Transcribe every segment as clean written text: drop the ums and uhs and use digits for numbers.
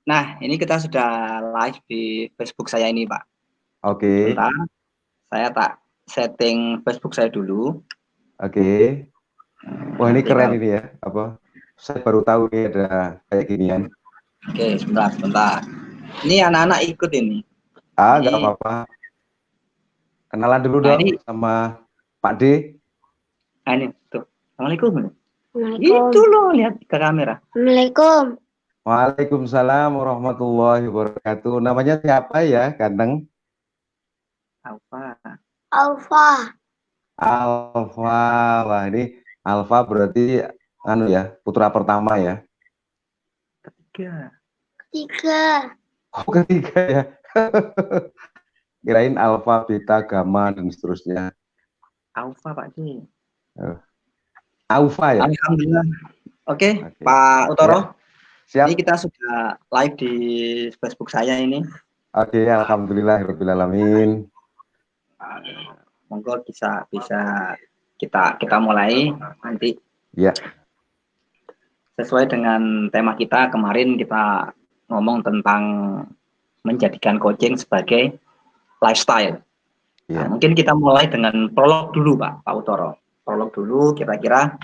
Nah, ini kita sudah live di Facebook saya ini, Pak. Oke. Sebentar, saya tak setting Facebook saya dulu. Oke. Wah, ini Nanti keren kalau ini ya. Apa? Saya baru tahu nih ada kayak ginian. Oke, sebentar. Ini anak-anak ikut ini. Nggak Ini, apa-apa. Kenalan dulu nah dong ini, sama Pak D. ini tuh. Assalamualaikum. Assalamualaikum. Itu loh, lihat ke kamera. Assalamualaikum. Waalaikumsalam warahmatullahi wabarakatuh. Namanya siapa ya, Ganteng? Apa? Alfa. Alfa. Wah, ini Alfa berarti putra pertama ya. Ketiga. Oh, ketiga ya. Kirain alfa, beta, gamma dan seterusnya. Alfa, Pak D. Alfa ya. Alhamdulillah. Oke, Pak Utoro. Ya. Siap. Ini kita sudah live di Facebook saya ini. Oke, alhamdulillahirobbilalamin. Monggo bisa kita mulai nanti. Ya. Sesuai dengan tema kita kemarin, kita ngomong tentang menjadikan coaching sebagai lifestyle. Ya. Nah, mungkin kita mulai dengan prolog dulu, Pak Utoro. Prolog dulu, kira-kira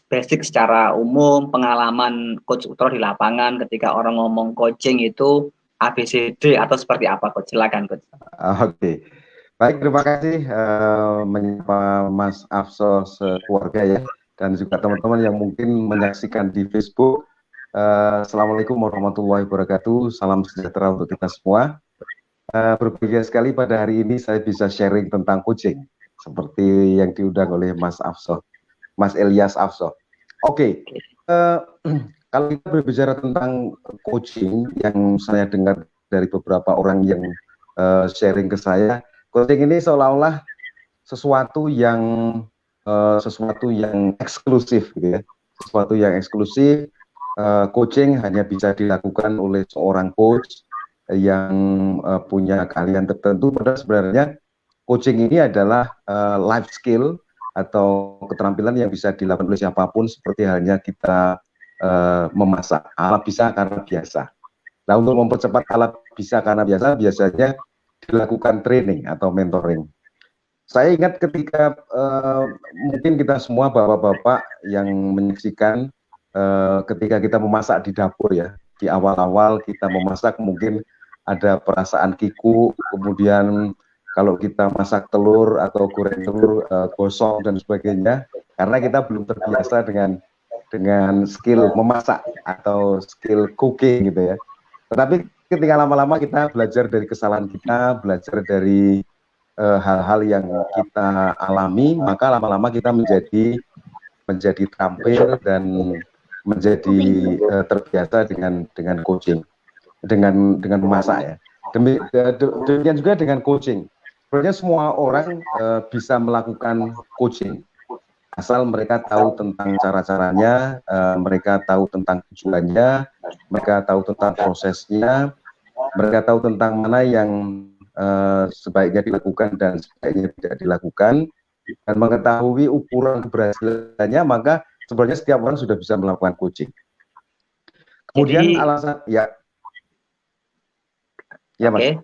basic secara umum pengalaman Coach Utoro di lapangan ketika orang ngomong coaching itu ABCD atau seperti apa, Coach? Silakan, Coach. Oke. Baik, terima kasih menyapa Mas Afso sekeluarga ya, dan juga teman-teman yang mungkin menyaksikan di Facebook. Assalamualaikum warahmatullahi wabarakatuh. Salam sejahtera untuk kita semua. Berbahagia sekali pada hari ini saya bisa sharing tentang coaching seperti yang diundang oleh Mas Elias Afso. Oke. Kalau kita berbicara tentang coaching, yang saya dengar dari beberapa orang yang sharing ke saya, coaching ini seolah-olah sesuatu yang eksklusif, gitu ya. Sesuatu yang eksklusif. Coaching hanya bisa dilakukan oleh seorang coach yang punya keahlian tertentu. Padahal sebenarnya coaching ini adalah life skill atau keterampilan yang bisa dilakukan oleh siapapun, seperti halnya kita memasak. Alat bisa karena biasa. Nah, untuk mempercepat alat bisa karena biasa, biasanya dilakukan training atau mentoring. Saya ingat ketika mungkin kita semua bapak-bapak yang menyaksikan ketika kita memasak di dapur ya, di awal-awal kita memasak mungkin ada perasaan kiku, kemudian kalau kita masak telur atau goreng telur gosong dan sebagainya, karena kita belum terbiasa dengan skill memasak atau skill cooking gitu ya. Tetapi ketika lama-lama kita belajar dari kesalahan kita, belajar dari hal-hal yang kita alami, maka lama-lama kita menjadi terampil dan menjadi terbiasa dengan coaching, dengan memasak ya. Demikian juga dengan coaching. Sebenarnya semua orang bisa melakukan coaching asal mereka tahu tentang cara-caranya, mereka tahu tentang tujuannya, mereka tahu tentang prosesnya, mereka tahu tentang mana yang sebaiknya dilakukan dan sebaiknya tidak dilakukan, dan mengetahui ukuran keberhasilannya, maka sebenarnya setiap orang sudah bisa melakukan coaching. Kemudian alasan ya. Oke,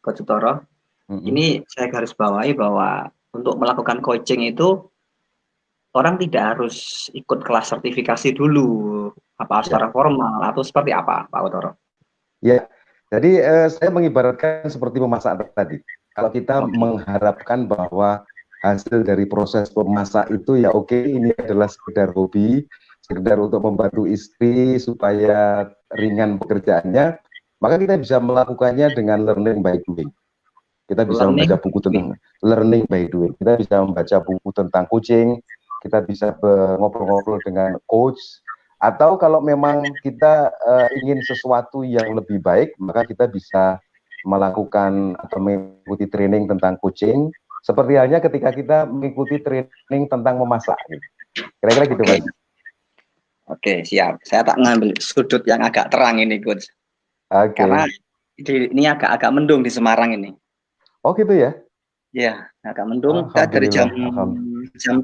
Coach Utoro. Ini saya garis bawahi bahwa untuk melakukan coaching itu orang tidak harus ikut kelas sertifikasi dulu, apa secara formal atau seperti apa, Pak Utoro? Ya, jadi saya mengibaratkan seperti memasak tadi. Kalau kita mengharapkan bahwa hasil dari proses memasak itu ya oke, ini adalah sekedar hobi, sekedar untuk membantu istri supaya ringan pekerjaannya, maka kita bisa melakukannya dengan learning by doing. Kita bisa membaca buku tentang learning by doing. Kita bisa membaca buku tentang coaching, kita bisa ngobrol-ngobrol dengan coach, atau kalau memang kita ingin sesuatu yang lebih baik, maka kita bisa melakukan atau mengikuti training tentang coaching, seperti halnya ketika kita mengikuti training tentang memasak. Kira-kira gitu, Mas. Oke, siap. Saya tak ngambil sudut yang agak terang ini, Coach. Karena ini agak mendung di Semarang ini. Oh gitu ya? Ya, agak mendung. Dari jam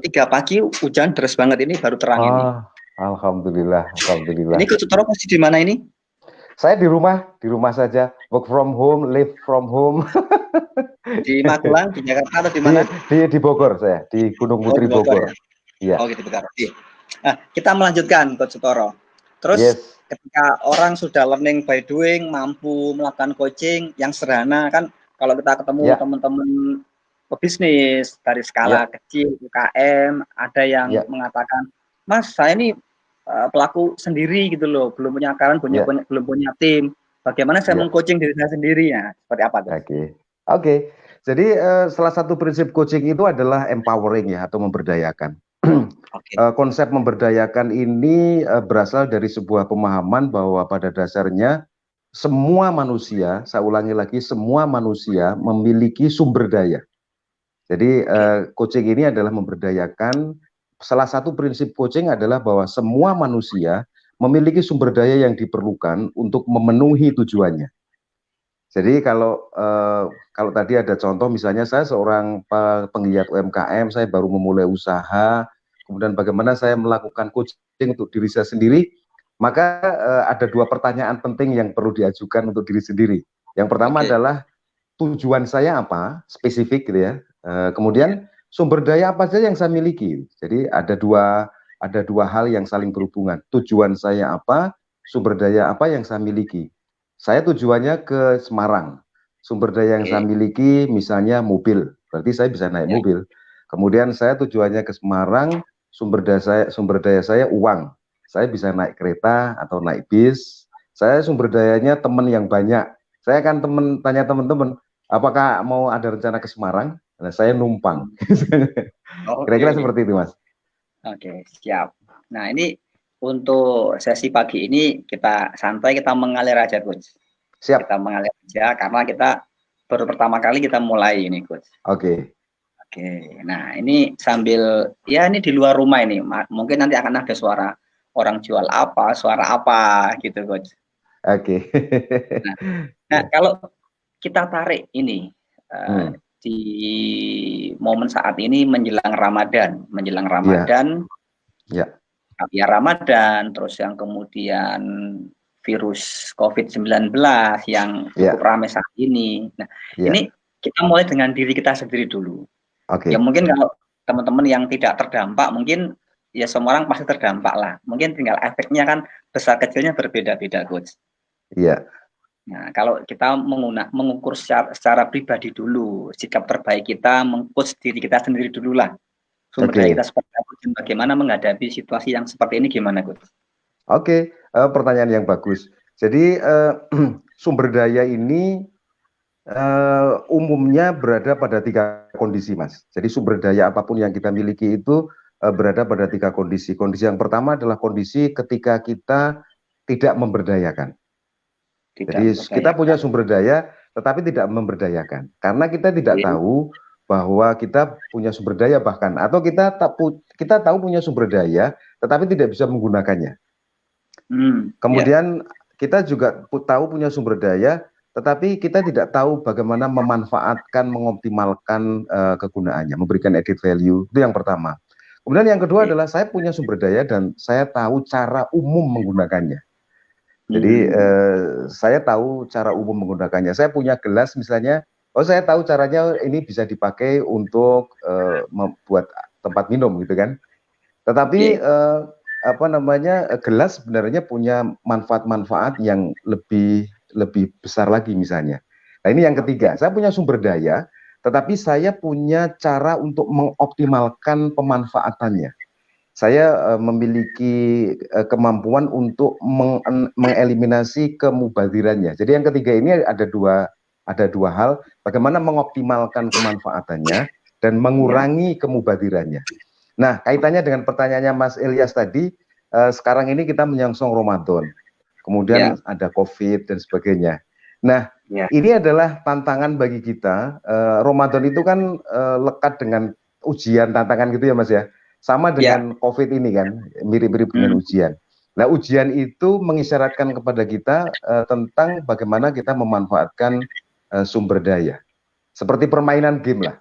3 pagi hujan deras banget, ini baru terang ini. Alhamdulillah. Ini Coach Utoro posisi di mana ini? Saya di rumah saja, work from home, live from home. Di Magelang, di Jakarta atau di mana? Di Bogor saya, di Gunung Oh, Putri di Bogor Bogor. ya. Iya. Oh, gitu Bogor. Nah, kita melanjutkan Coach Sutoro. Terus Yes. ketika orang sudah learning by doing, mampu melakukan coaching yang sederhana kan, kalau kita ketemu Ya. teman-teman pebisnis dari skala Ya. kecil UKM, ada yang Ya. mengatakan, Mas, saya ini pelaku sendiri gitu loh, belum punya karyawan, Ya. belum punya tim. Bagaimana saya Ya. meng-coaching diri saya sendiri ya? Seperti apa tuh? Oke. Jadi salah satu prinsip coaching itu adalah empowering ya, atau memberdayakan. Konsep memberdayakan ini berasal dari sebuah pemahaman bahwa pada dasarnya semua manusia, saya ulangi lagi, semua manusia memiliki sumber daya. Jadi coaching ini adalah memberdayakan. Salah satu prinsip coaching adalah bahwa semua manusia memiliki sumber daya yang diperlukan untuk memenuhi tujuannya. Jadi kalau tadi ada contoh, misalnya saya seorang penggiat UMKM, saya baru memulai usaha, kemudian bagaimana saya melakukan coaching untuk diri saya sendiri, maka ada dua pertanyaan penting yang perlu diajukan untuk diri sendiri. Yang pertama adalah tujuan saya apa, spesifik gitu ya. Kemudian sumber daya apa saja yang saya miliki. Jadi ada dua hal yang saling berhubungan. Tujuan saya apa, sumber daya apa yang saya miliki. Saya tujuannya ke Semarang. Sumber daya yang saya miliki misalnya mobil, berarti saya bisa naik mobil. Kemudian saya tujuannya ke Semarang, sumber daya saya uang. Saya bisa naik kereta atau naik bis. Saya sumber dayanya teman yang banyak. Saya akan tanya teman-teman, apakah mau ada rencana ke Semarang? Nah, saya numpang. Kira-kira seperti itu, Mas. Oke, siap. Nah, ini untuk sesi pagi ini kita santai, kita mengalir aja, Coach. Siap. Kita mengalir aja karena kita baru pertama kali kita mulai ini, Coach. Oke. Nah, ini sambil, ya ini di luar rumah ini, mungkin nanti akan ada suara orang jual apa, suara apa gitu, Coach. Oke. Nah, kalau kita tarik ini, di momen saat ini menjelang Ramadan, ya Ramadan, terus yang kemudian virus COVID-19 yang cukup ramai saat ini. Nah, ini kita mulai dengan diri kita sendiri dulu. Ya mungkin kalau teman-teman yang tidak terdampak, mungkin ya semua orang pasti terdampak lah. Mungkin tinggal efeknya kan besar kecilnya berbeda-beda, Coach. Iya. Nah, kalau kita mengukur secara pribadi dulu, sikap terbaik kita, meng-coach diri kita sendiri dulu lah. Sumber daya kita seperti apa dan bagaimana menghadapi situasi yang seperti ini gimana, Coach? Oke, pertanyaan yang bagus. Jadi sumber daya ini umumnya berada pada 3 kondisi, Mas. Jadi sumber daya apapun yang kita miliki itu berada pada 3 kondisi. Kondisi yang pertama adalah kondisi ketika kita tidak memberdayakan. Jadi kita punya sumber daya tetapi tidak memberdayakan. Karena kita tidak tahu bahwa kita punya sumber daya bahkan, atau kita tahu punya sumber daya tetapi tidak bisa menggunakannya. Kemudian kita juga tahu punya sumber daya tetapi kita tidak tahu bagaimana memanfaatkan, mengoptimalkan kegunaannya, memberikan added value. Itu yang pertama. Kemudian yang kedua adalah saya punya sumber daya dan saya tahu cara umum menggunakannya. Jadi saya tahu cara umum menggunakannya. Saya punya gelas misalnya, saya tahu caranya ini bisa dipakai untuk membuat tempat minum gitu kan. Tetapi gelas sebenarnya punya manfaat-manfaat yang lebih besar lagi misalnya. Nah, ini yang ketiga, saya punya sumber daya, tetapi saya punya cara untuk mengoptimalkan pemanfaatannya. Saya memiliki kemampuan untuk mengeliminasi kemubadirannya. Jadi yang ketiga ini ada dua hal, bagaimana mengoptimalkan kemanfaatannya dan mengurangi kemubadirannya. Nah, kaitannya dengan pertanyaannya Mas Ilyas tadi, sekarang ini kita menyongsong Ramadan, kemudian ada COVID dan sebagainya. Nah, ini adalah tantangan bagi kita. Ramadan itu kan lekat dengan ujian, tantangan gitu ya Mas ya. Sama dengan COVID ini kan, mirip-mirip dengan ujian. Nah, ujian itu mengisyaratkan kepada kita tentang bagaimana kita memanfaatkan sumber daya. Seperti permainan game lah,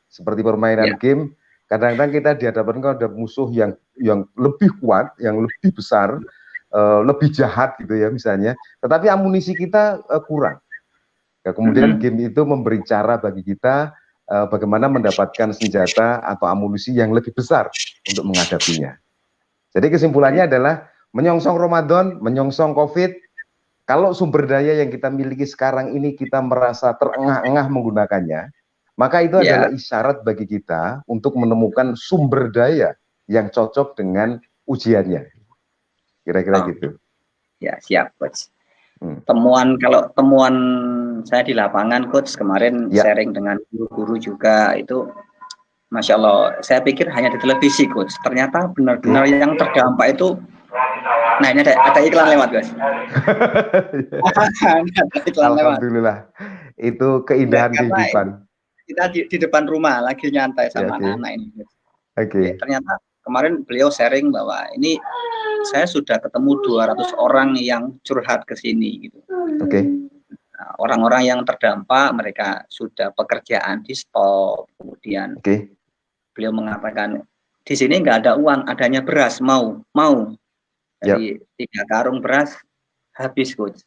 game. Kadang-kadang kita dihadapkan kepada musuh yang lebih kuat, yang lebih besar, lebih jahat gitu ya misalnya, tetapi amunisi kita kurang. Ya, kemudian game itu memberi cara bagi kita bagaimana mendapatkan senjata atau amunisi yang lebih besar untuk menghadapinya. Jadi kesimpulannya adalah menyongsong Ramadan, menyongsong COVID, kalau sumber daya yang kita miliki sekarang ini kita merasa terengah-engah menggunakannya, maka itu adalah isyarat bagi kita untuk menemukan sumber daya yang cocok dengan ujiannya. Kira-kira gitu. Ya, siap, Coach. Kalau temuan saya di lapangan, Coach, kemarin sharing dengan guru-guru juga, itu Masya Allah, saya pikir hanya di televisi, Coach. Ternyata benar-benar yang terdampak itu, nah ini ada iklan lewat, Guys. Alhamdulillah, itu keindahan kehidupan. Kita di depan rumah lagi nyantai sama anak-anak ini. Ternyata kemarin beliau sharing bahwa ini saya sudah ketemu 200 orang yang curhat ke sini gitu. Nah, orang-orang yang terdampak, mereka sudah pekerjaan di stop, kemudian beliau mengatakan di sini nggak ada uang, adanya beras, mau. Jadi 3 karung beras habis, Coach.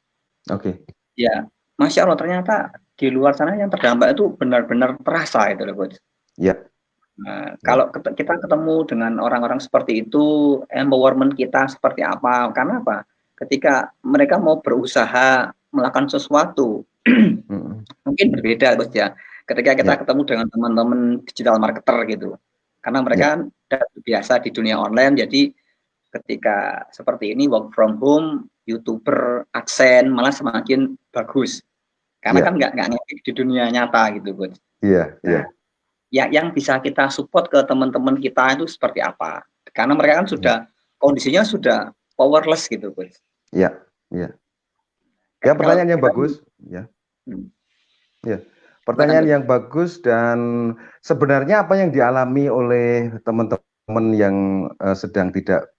Ya, Masya Allah, ternyata di luar sana yang terdampak itu benar-benar terasa itu loh, Coach. Nah, kalau kita ketemu dengan orang-orang seperti itu, empowerment kita seperti apa? Karena apa? Ketika mereka mau berusaha melakukan sesuatu, mungkin berbeda, Coach ya. Ketika kita ketemu dengan teman-teman digital marketer gitu, karena mereka biasa di dunia online, jadi ketika seperti ini work from home, YouTuber, AdSense malah semakin bagus, karena kan nggak ngefek di dunia nyata gitu, Coach. Yang bisa kita support ke teman-teman kita itu seperti apa? Karena mereka kan sudah kondisinya sudah powerless gitu, Coach. Pertanyaan yang bagus. Pertanyaan yang bagus, dan sebenarnya apa yang dialami oleh teman-teman yang sedang tidak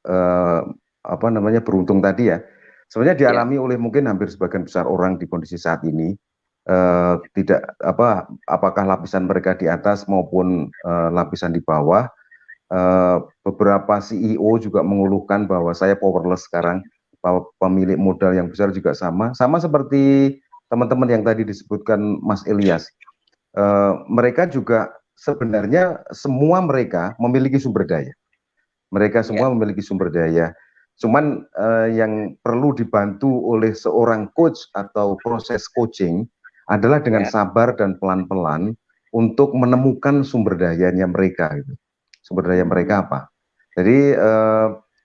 beruntung tadi ya, sebenarnya dialami oleh mungkin hampir sebagian besar orang di kondisi saat ini. Apakah lapisan mereka di atas maupun lapisan di bawah. Beberapa CEO juga mengeluhkan bahwa saya powerless sekarang, bahwa pemilik modal yang besar juga sama seperti teman-teman yang tadi disebutkan Mas Ilyas. Mereka juga sebenarnya semua mereka memiliki sumber daya. Memiliki sumber daya. Cuman yang perlu dibantu oleh seorang coach atau proses coaching adalah dengan sabar dan pelan-pelan untuk menemukan sumber dayanya mereka. Gitu. Sumber daya mereka apa? Jadi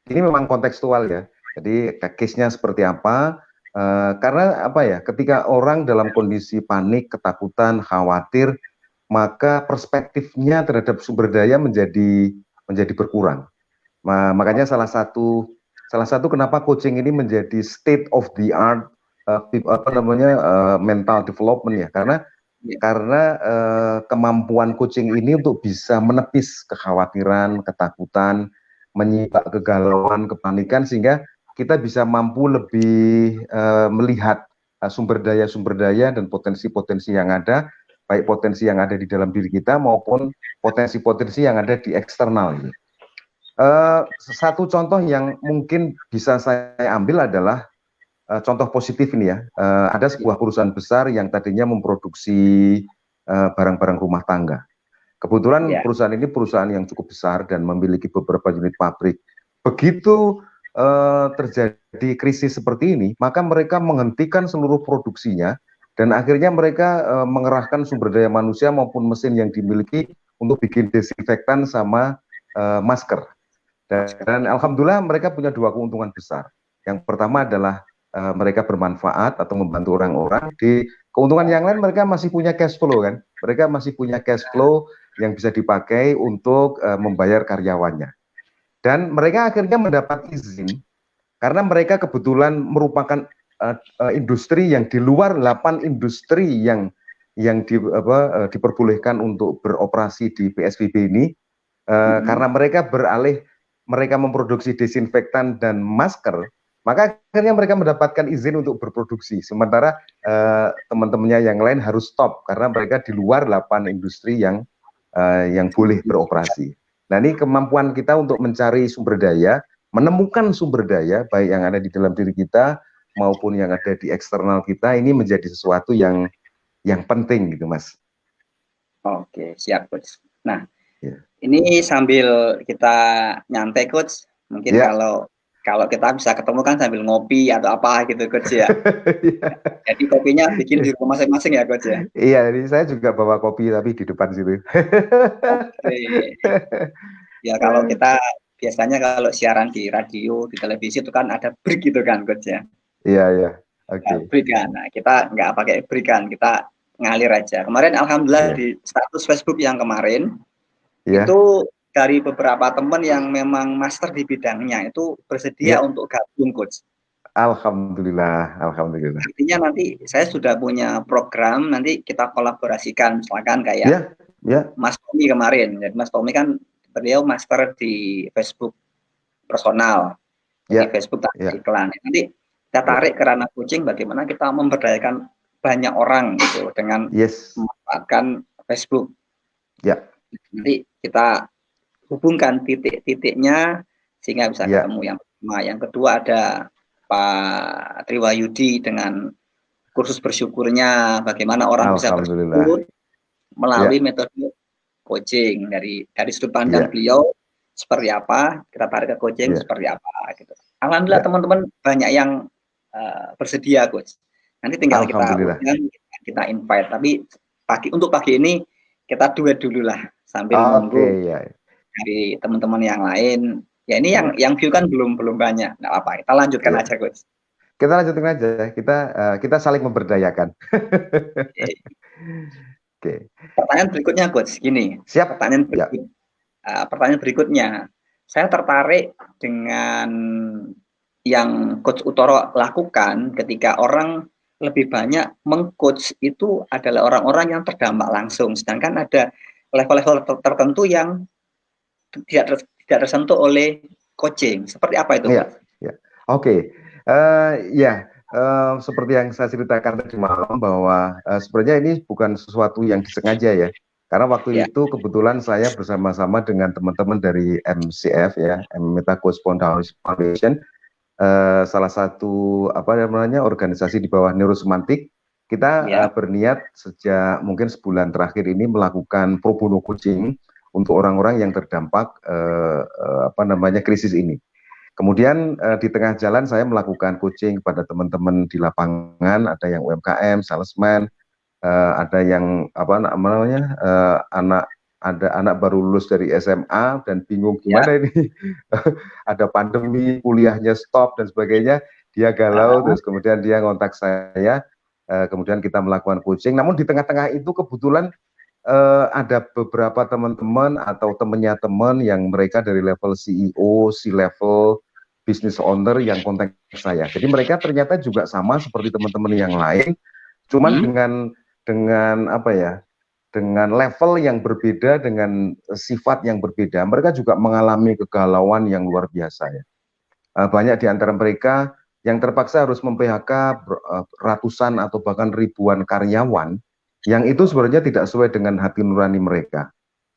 ini memang kontekstual ya. Jadi case-nya seperti apa? Karena apa ya? Ketika orang dalam kondisi panik, ketakutan, khawatir, maka perspektifnya terhadap sumber daya menjadi berkurang. Makanya salah satu kenapa coaching ini menjadi state of the art mental development ya, karena kemampuan coaching ini untuk bisa menepis kekhawatiran, ketakutan, menyibak kegalauan, kepanikan, sehingga kita bisa mampu lebih melihat sumber daya dan potensi-potensi yang ada, baik potensi yang ada di dalam diri kita maupun potensi-potensi yang ada di eksternal. Satu contoh yang mungkin bisa saya ambil adalah contoh positif ini ya, ada sebuah perusahaan besar yang tadinya memproduksi barang-barang rumah tangga. Kebetulan perusahaan ini perusahaan yang cukup besar dan memiliki beberapa unit pabrik. Begitu terjadi krisis seperti ini, maka mereka menghentikan seluruh produksinya dan akhirnya mereka mengerahkan sumber daya manusia maupun mesin yang dimiliki untuk bikin desinfektan sama masker. Dan alhamdulillah mereka punya 2 keuntungan besar. Yang pertama adalah mereka bermanfaat atau membantu orang-orang. Di keuntungan yang lain mereka masih punya cash flow kan. Mereka masih punya cash flow yang bisa dipakai untuk membayar karyawannya. Dan mereka akhirnya mendapat izin karena mereka kebetulan merupakan industri yang di luar 8 industri yang diperbolehkan untuk beroperasi di PSBB ini. Karena mereka memproduksi desinfektan dan masker, maka akhirnya mereka mendapatkan izin untuk berproduksi. Sementara teman-temannya yang lain harus stop karena mereka di luar 8 industri yang boleh beroperasi. Nah, ini kemampuan kita untuk mencari sumber daya, menemukan sumber daya baik yang ada di dalam diri kita maupun yang ada di eksternal kita, ini menjadi sesuatu yang penting gitu Mas. Oke, siap Coach. Nah, Ya. ini sambil kita nyantai Coach, mungkin Ya. kalau kita bisa ketemu kan sambil ngopi atau apa gitu Coach ya. Jadi kopinya bikin di rumah masing-masing ya Coach ya. Iya, jadi saya juga bawa kopi tapi di depan situ. Oke. Ya kalau kita biasanya kalau siaran di radio, di televisi itu kan ada break gitu kan Coach ya. Iya, iya. Oke. Break kan. Nah, kita nggak pakai break kan, kita ngalir aja. Kemarin alhamdulillah di status Facebook yang kemarin itu dari beberapa teman yang memang master di bidangnya itu bersedia untuk gabung Coach. Alhamdulillah, alhamdulillah. Artinya nanti saya sudah punya program, nanti kita kolaborasikan, misalkan kayak Mas Tommy kemarin. Jadi Mas Tommy kan beliau master di Facebook personal, di Facebook iklan. Nanti kita tarik ke ranah coaching, bagaimana kita memberdayakan banyak orang gitu dengan memanfaatkan Facebook. Nanti kita hubungkan titik-titiknya sehingga bisa ketemu yang pertama. Yang kedua ada Pak Triwayudi dengan kursus bersyukurnya, bagaimana orang bisa bersyukur melalui metode coaching dari sudut pandang beliau seperti apa, kita tarik ke coaching seperti apa gitu. Alhamdulillah teman-teman banyak yang bersedia Coach. Nanti tinggal kita invite, tapi untuk pagi ini kita duet dulu lah sambil menunggu dari teman-teman yang lain. Ya ini yang view kan belum banyak, nggak apa-apa. Kita lanjutkan aja Coach. Kita lanjutkan aja. Kita saling memberdayakan. Oke. Pertanyaan berikutnya Coach, gini. Siap. Pertanyaan berikutnya, saya tertarik dengan yang Coach Uttoro lakukan ketika orang lebih banyak meng-coach itu adalah orang-orang yang terdampak langsung, sedangkan ada level-level tertentu yang tidak tersentuh oleh coaching. Seperti apa itu? Oke. Seperti yang saya ceritakan tadi malam bahwa sebenarnya ini bukan sesuatu yang disengaja ya. Karena waktu itu kebetulan saya bersama-sama dengan teman-teman dari MCF Meta Coach Foundation, salah satu organisasi di bawah Neurosemantik. Kita berniat sejak mungkin sebulan terakhir ini melakukan pro bono coaching untuk orang-orang yang terdampak krisis ini. Kemudian di tengah jalan saya melakukan coaching kepada teman-teman di lapangan, ada yang UMKM, salesman, ada yang anak baru lulus dari SMA dan bingung gimana ini, ada pandemi, kuliahnya stop dan sebagainya, dia galau, terus kemudian dia ngontak saya, kemudian kita melakukan coaching. Namun di tengah-tengah itu kebetulan ada beberapa teman-teman atau temannya teman yang mereka dari level CEO, C-level, business owner yang kontak saya. Jadi mereka ternyata juga sama seperti teman-teman yang lain, cuman dengan level yang berbeda, dengan sifat yang berbeda. Mereka juga mengalami kegalauan yang luar biasa ya. Banyak di antara mereka yang terpaksa harus mem-PHK ratusan atau bahkan ribuan karyawan yang itu sebenarnya tidak sesuai dengan hati nurani mereka.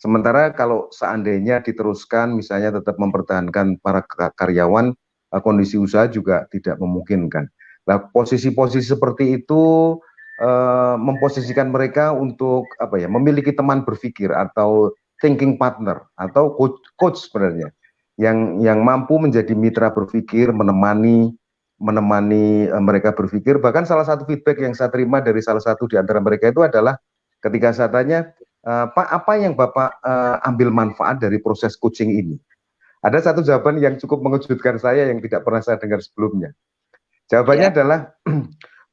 Sementara kalau seandainya diteruskan, misalnya tetap mempertahankan para karyawan, kondisi usaha juga tidak memungkinkan. Nah, posisi-posisi seperti itu memposisikan mereka untuk memiliki teman berpikir atau thinking partner atau coach sebenarnya yang mampu menjadi mitra berpikir, menemani mereka berpikir. Bahkan salah satu feedback yang saya terima dari salah satu di antara mereka itu adalah ketika saya tanya, Pak, apa yang Bapak ambil manfaat dari proses coaching ini? Ada satu jawaban yang cukup mengejutkan saya yang tidak pernah saya dengar sebelumnya. Jawabannya adalah,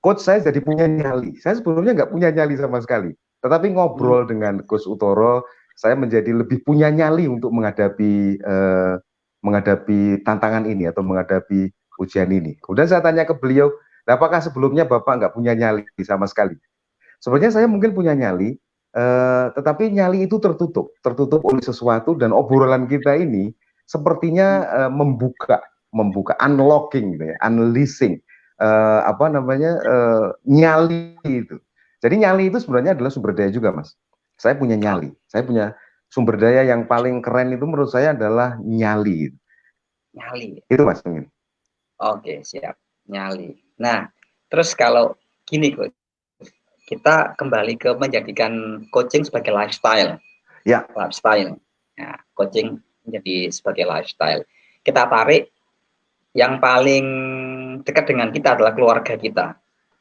Coach, saya jadi punya nyali. Saya sebelumnya nggak punya nyali sama sekali. Tetapi ngobrol dengan Coach Uttoro, saya menjadi lebih punya nyali untuk menghadapi tantangan ini atau menghadapi ujian ini. Kemudian saya tanya ke beliau, apakah sebelumnya Bapak nggak punya nyali sama sekali? Sebenarnya saya mungkin punya nyali, tetapi nyali itu tertutup oleh sesuatu, dan obrolan kita ini sepertinya membuka unlocking, unleashing, nyali itu. Jadi nyali itu sebenarnya adalah sumber daya juga, Mas. Saya punya nyali, saya punya sumber daya yang paling keren itu menurut saya adalah nyali. Nyali. Itu Mas mungkin. Oke, siap. Nyali. Nah, terus kalau gini Coach, kita kembali ke menjadikan coaching sebagai lifestyle. Ya. Lifestyle. Nah, coaching menjadi sebagai lifestyle. Kita tarik yang paling dekat dengan kita adalah keluarga kita.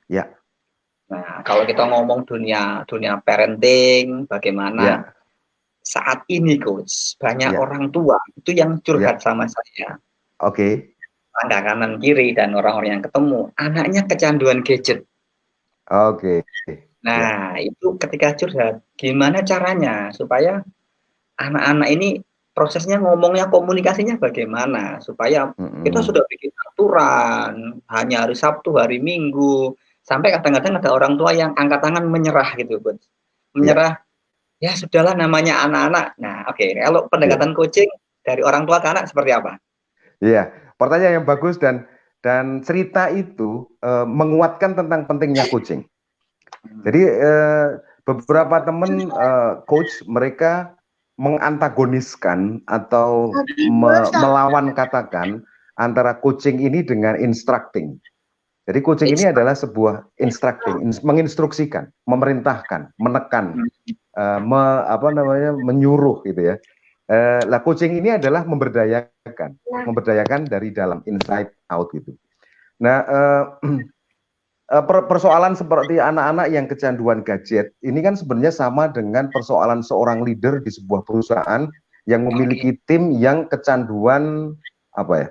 Ya. Nah, kalau kita ngomong dunia parenting, bagaimana saat ini Coach, banyak orang tua itu yang curhat sama saya. Oke. Tangga kanan kiri dan orang-orang yang ketemu, anaknya kecanduan gadget. Oke. Nah, itu ketika curhat, gimana caranya supaya anak-anak ini prosesnya ngomongnya, komunikasinya bagaimana supaya kita sudah bikin aturan hanya hari Sabtu, hari Minggu, sampai kadang-kadang ada orang tua yang angkat tangan menyerah gitu, Coach. Menyerah, ya sudahlah namanya anak-anak. Nah, oke, kalau pendekatan coaching dari orang tua ke anak seperti apa? Iya, pertanyaan yang bagus dan cerita itu menguatkan tentang pentingnya coaching. Jadi beberapa teman coach mereka mengantagoniskan atau melawan katakan antara coaching ini dengan instructing. Jadi coaching ini adalah sebuah instructing, menginstruksikan, memerintahkan, menekan, menyuruh gitu ya. Lah coaching ini adalah memberdayakan dari dalam, inside out gitu. Nah, persoalan seperti anak-anak yang kecanduan gadget ini kan sebenarnya sama dengan persoalan seorang leader di sebuah perusahaan yang memiliki tim yang kecanduan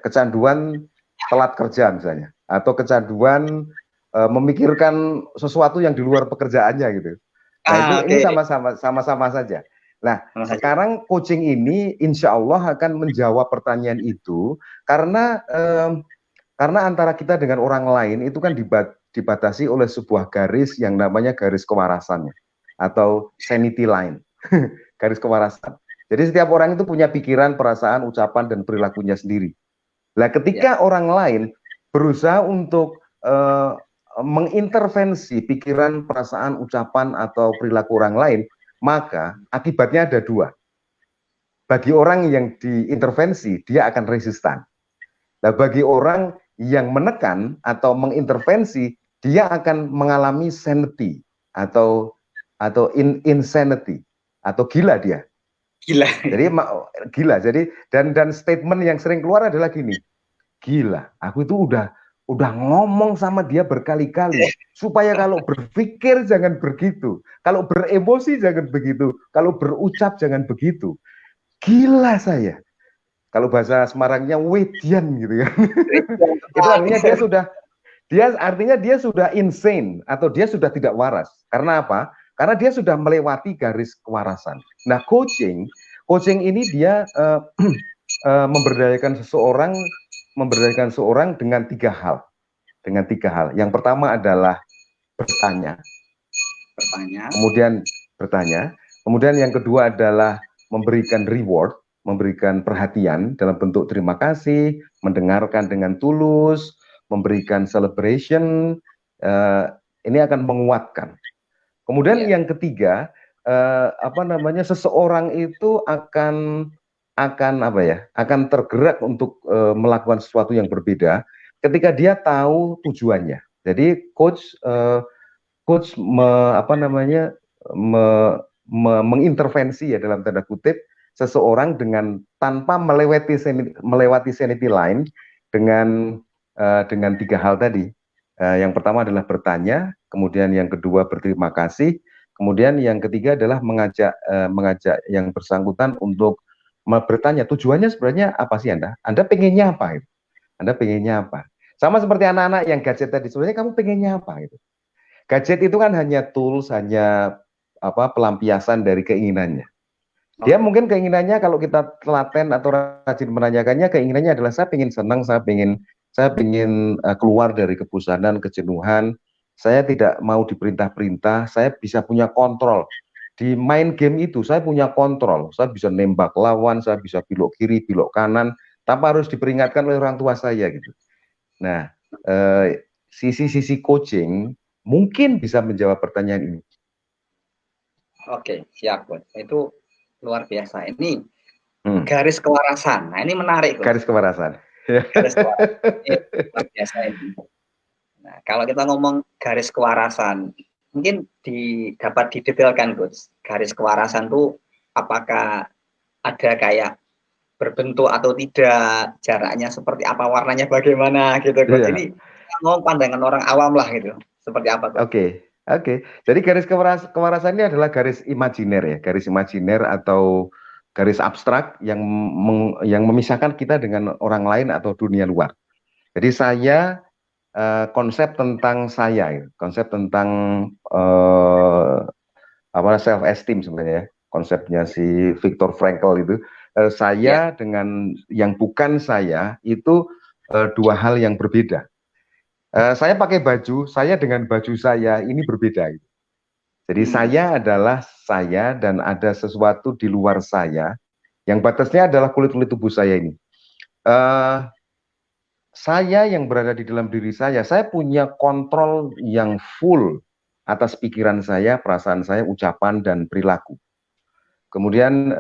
kecanduan telat kerja misalnya, atau kecanduan memikirkan sesuatu yang di luar pekerjaannya gitu. Nah, ini sama-sama saja. Nah, sekarang coaching ini insya Allah akan menjawab pertanyaan itu karena antara kita dengan orang lain itu kan dibatasi oleh sebuah garis yang namanya garis kewarasan atau sanity line, garis kewarasan. Jadi setiap orang itu punya pikiran, perasaan, ucapan, dan perilakunya sendiri. Nah, ketika orang lain berusaha untuk mengintervensi pikiran, perasaan, ucapan, atau perilaku orang lain, maka akibatnya ada dua. Bagi orang yang diintervensi, dia akan resistan. Nah, bagi orang yang menekan atau mengintervensi, dia akan mengalami sanity atau insanity atau gila dia. Gila. Jadi gila. Jadi dan statement yang sering keluar adalah gini. Gila, aku itu udah ngomong sama dia berkali-kali supaya kalau berpikir jangan begitu, kalau beremosi jangan begitu, kalau berucap jangan begitu. Gila saya. Kalau bahasa Semarangnya wedian gitu kan. Itu artinya dia sudah insane atau dia sudah tidak waras. Karena apa? Karena dia sudah melewati garis kewarasan. Nah, coaching ini dia memberdayakan seorang dengan tiga hal. Yang pertama adalah bertanya. Kemudian yang kedua adalah memberikan reward, memberikan perhatian dalam bentuk terima kasih, mendengarkan dengan tulus, memberikan celebration. Ini akan menguatkan. Kemudian yang ketiga, seseorang itu akan tergerak untuk melakukan sesuatu yang berbeda ketika dia tahu tujuannya. Jadi coach mengintervensi ya dalam tanda kutip seseorang dengan tanpa melewati sanity line dengan tiga hal tadi. Yang pertama adalah bertanya, kemudian yang kedua berterima kasih, kemudian yang ketiga adalah mengajak yang bersangkutan untuk bertanya tujuannya sebenarnya apa sih Anda? Anda pengennya apa? Gitu. Anda pengennya apa? Sama seperti anak-anak yang gadget tadi, sebenarnya kamu pengennya apa? Gitu. Gadget itu kan hanya tools, hanya pelampiasan dari keinginannya. Dia mungkin keinginannya kalau kita telaten atau rajin menanyakannya, keinginannya adalah saya pengen senang, saya pengen keluar dari kebosanan, kejenuhan. Saya tidak mau diperintah-perintah, saya bisa punya kontrol. Di main game itu saya punya kontrol, saya bisa nembak lawan, saya bisa belok kiri, belok kanan, tanpa harus diperingatkan oleh orang tua saya gitu. Nah, sisi coaching mungkin bisa menjawab pertanyaan ini. Oke, siap, Coach. Itu luar biasa. Ini garis kewarasan. Nah, ini menarik, Coach. Garis kewarasan. Garis kewarasan. Ini luar biasa ini. Nah, kalau kita ngomong garis kewarasan, mungkin dapat didetailkan, Coach. Garis kewarasan itu apakah ada kayak berbentuk atau tidak, jaraknya seperti apa, warnanya bagaimana gitu, Coach. Ini mau pandangan orang awam lah gitu. Seperti apa, Coach? Oke. Jadi garis kewarasan ini adalah garis imajiner ya, garis imajiner atau garis abstrak yang memisahkan kita dengan orang lain atau dunia luar. Jadi saya konsep tentang saya, konsep tentang self esteem sebenarnya ya, konsepnya si Viktor Frankl itu, saya dengan yang bukan saya itu dua hal yang berbeda. Saya pakai baju, saya dengan baju saya ini berbeda. Jadi saya adalah saya dan ada sesuatu di luar saya yang batasnya adalah kulit-kulit tubuh saya ini. Saya yang berada di dalam diri saya punya kontrol yang full atas pikiran saya, perasaan saya, ucapan, dan perilaku. Kemudian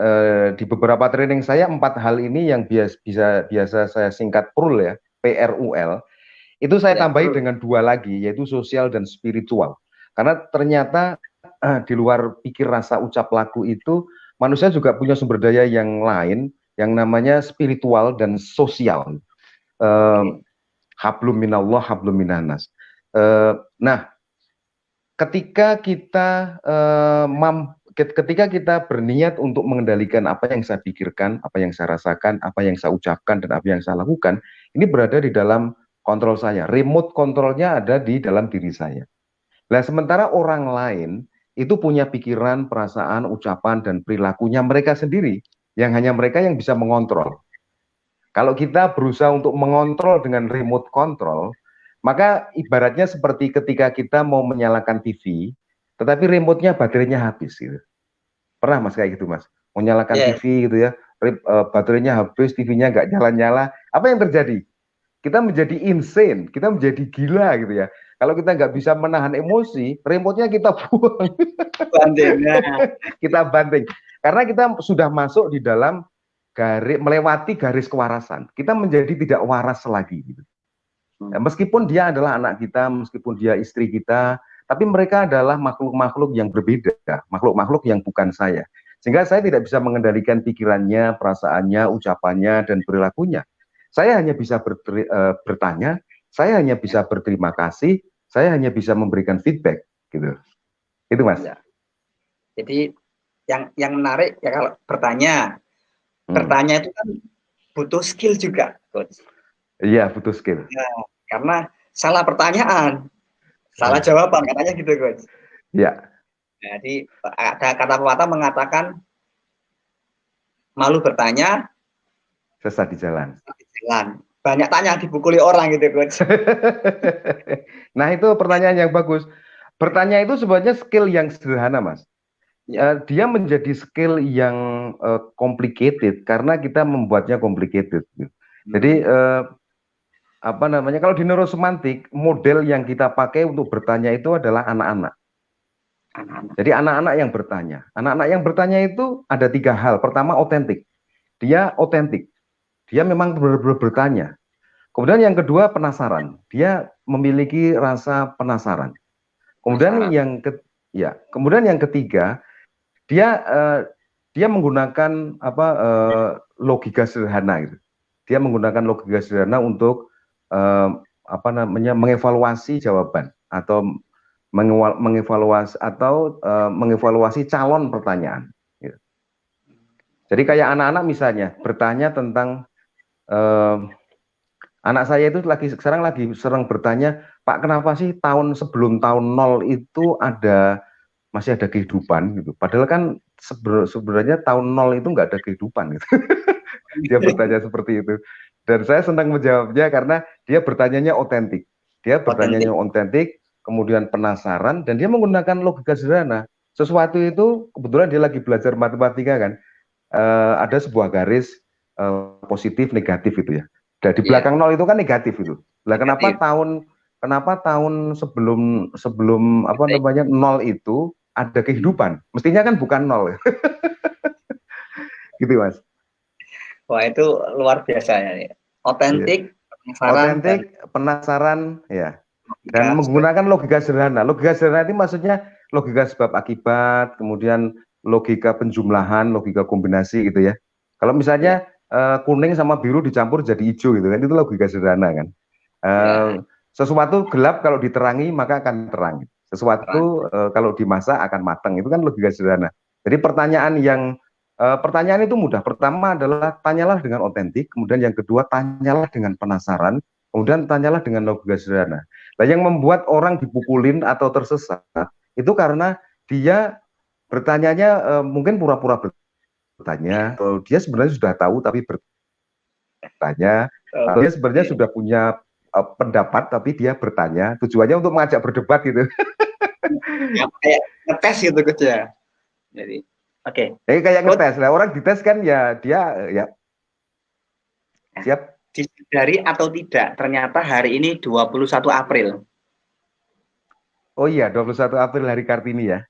di beberapa training saya 4 hal ini yang biasa saya singkat PRUL ya, PRUL, itu saya tambahi dengan 2 lagi, yaitu sosial dan spiritual. Karena ternyata di luar pikir, rasa, ucap, laku itu, manusia juga punya sumber daya yang lain, yang namanya spiritual dan sosial. Hablum minallah, hablum minannas. Nah, ketika kita berniat untuk mengendalikan apa yang saya pikirkan, apa yang saya rasakan, apa yang saya ucapkan, dan apa yang saya lakukan, ini berada di dalam kontrol saya. Remote kontrolnya ada di dalam diri saya. Nah, sementara orang lain itu punya pikiran, perasaan, ucapan, dan perilakunya mereka sendiri, yang hanya mereka yang bisa mengontrol. Kalau kita berusaha untuk mengontrol dengan remote control, maka ibaratnya seperti ketika kita mau menyalakan TV, tetapi remote-nya baterainya habis gitu. Pernah Mas kayak gitu Mas? Mau nyalakan TV gitu ya, baterainya habis, TV-nya nggak nyala-nyala. Apa yang terjadi? Kita menjadi insane, kita menjadi gila gitu ya. Kalau kita nggak bisa menahan emosi, remote-nya kita buang. Kita banting. Karena kita sudah masuk di dalam melewati garis kewarasan, kita menjadi tidak waras lagi. Gitu. Ya, meskipun dia adalah anak kita, meskipun dia istri kita, tapi mereka adalah makhluk-makhluk yang berbeda, makhluk-makhluk yang bukan saya. Sehingga saya tidak bisa mengendalikan pikirannya, perasaannya, ucapannya, dan perilakunya. Saya hanya bisa bertanya, saya hanya bisa berterima kasih, saya hanya bisa memberikan feedback, gitu. Itu Mas. Ya. Jadi yang menarik ya kalau bertanya itu kan butuh skill juga, Coach. Iya, butuh skill. Ya, karena salah pertanyaan, salah jawaban, katanya gitu, Coach. Iya. Jadi ada kata pepatah mengatakan malu bertanya, sesat di jalan. Banyak tanya dipukuli orang gitu, Coach. Nah, itu pertanyaan yang bagus. Bertanya itu sebenarnya skill yang sederhana, Mas. Dia menjadi skill yang complicated karena kita membuatnya complicated. Jadi kalau di neurosemantik model yang kita pakai untuk bertanya itu adalah anak-anak. Jadi anak-anak yang bertanya. Anak-anak yang bertanya itu ada 3 hal. Pertama, otentik. Dia otentik. Dia memang benar-benar bertanya. Kemudian yang kedua, penasaran. Dia memiliki rasa penasaran. Kemudian yang ketiga, dia menggunakan logika sederhana gitu. Dia menggunakan logika sederhana untuk mengevaluasi jawaban atau mengevaluasi calon pertanyaan. Gitu. Jadi kayak anak-anak misalnya bertanya tentang anak saya itu sekarang lagi sering bertanya, Pak, kenapa sih sebelum tahun 0 itu masih ada kehidupan gitu. Padahal kan sebenarnya tahun 0 itu nggak ada kehidupan gitu. Dia bertanya seperti itu. Dan saya senang menjawabnya karena dia bertanyanya otentik. Dia bertanyanya otentik, kemudian penasaran, dan dia menggunakan logika sederhana. Sesuatu itu, kebetulan dia lagi belajar matematika kan, ada sebuah garis positif, negatif itu ya. Dan di belakang 0 itu kan negatif itu. Lah kenapa tahun sebelum 0 itu ada kehidupan? Mestinya kan bukan 0. Gitu Mas. Wah, itu luar biasa ya. Iya. Otentik, penasaran, dan Otentik, penasaran, ya. Dan logika. menggunakan logika sederhana. Logika sederhana itu maksudnya logika sebab akibat, kemudian logika penjumlahan, logika kombinasi gitu ya. Kalau Ya, misalnya kuning sama biru dicampur jadi hijau gitu kan, itu logika sederhana kan. Eh, ya, Sesuatu gelap kalau diterangi maka akan terang. terang. Sesuatu kalau dimasak akan matang. Itu kan logika sederhana. Jadi pertanyaan itu mudah. Pertama adalah tanyalah dengan otentik, kemudian yang kedua tanyalah dengan penasaran, kemudian tanyalah dengan logika sederhana. Nah, yang membuat orang dipukulin atau tersesat itu karena dia bertanyanya mungkin pura-pura bertanya, atau dia sebenarnya sudah tahu tapi bertanya, atau dia sebenarnya Oke. sudah punya pendapat tapi dia bertanya, tujuannya untuk mengajak berdebat gitu. Ya, kayak ngetes gitu Coach ya. Jadi, oke. Jadi kayak Coach, ngetes lah, orang dites kan ya dia ya nah, siap. disadari atau tidak, ternyata hari ini 21 April. Oh iya, 21 April hari Kartini ya.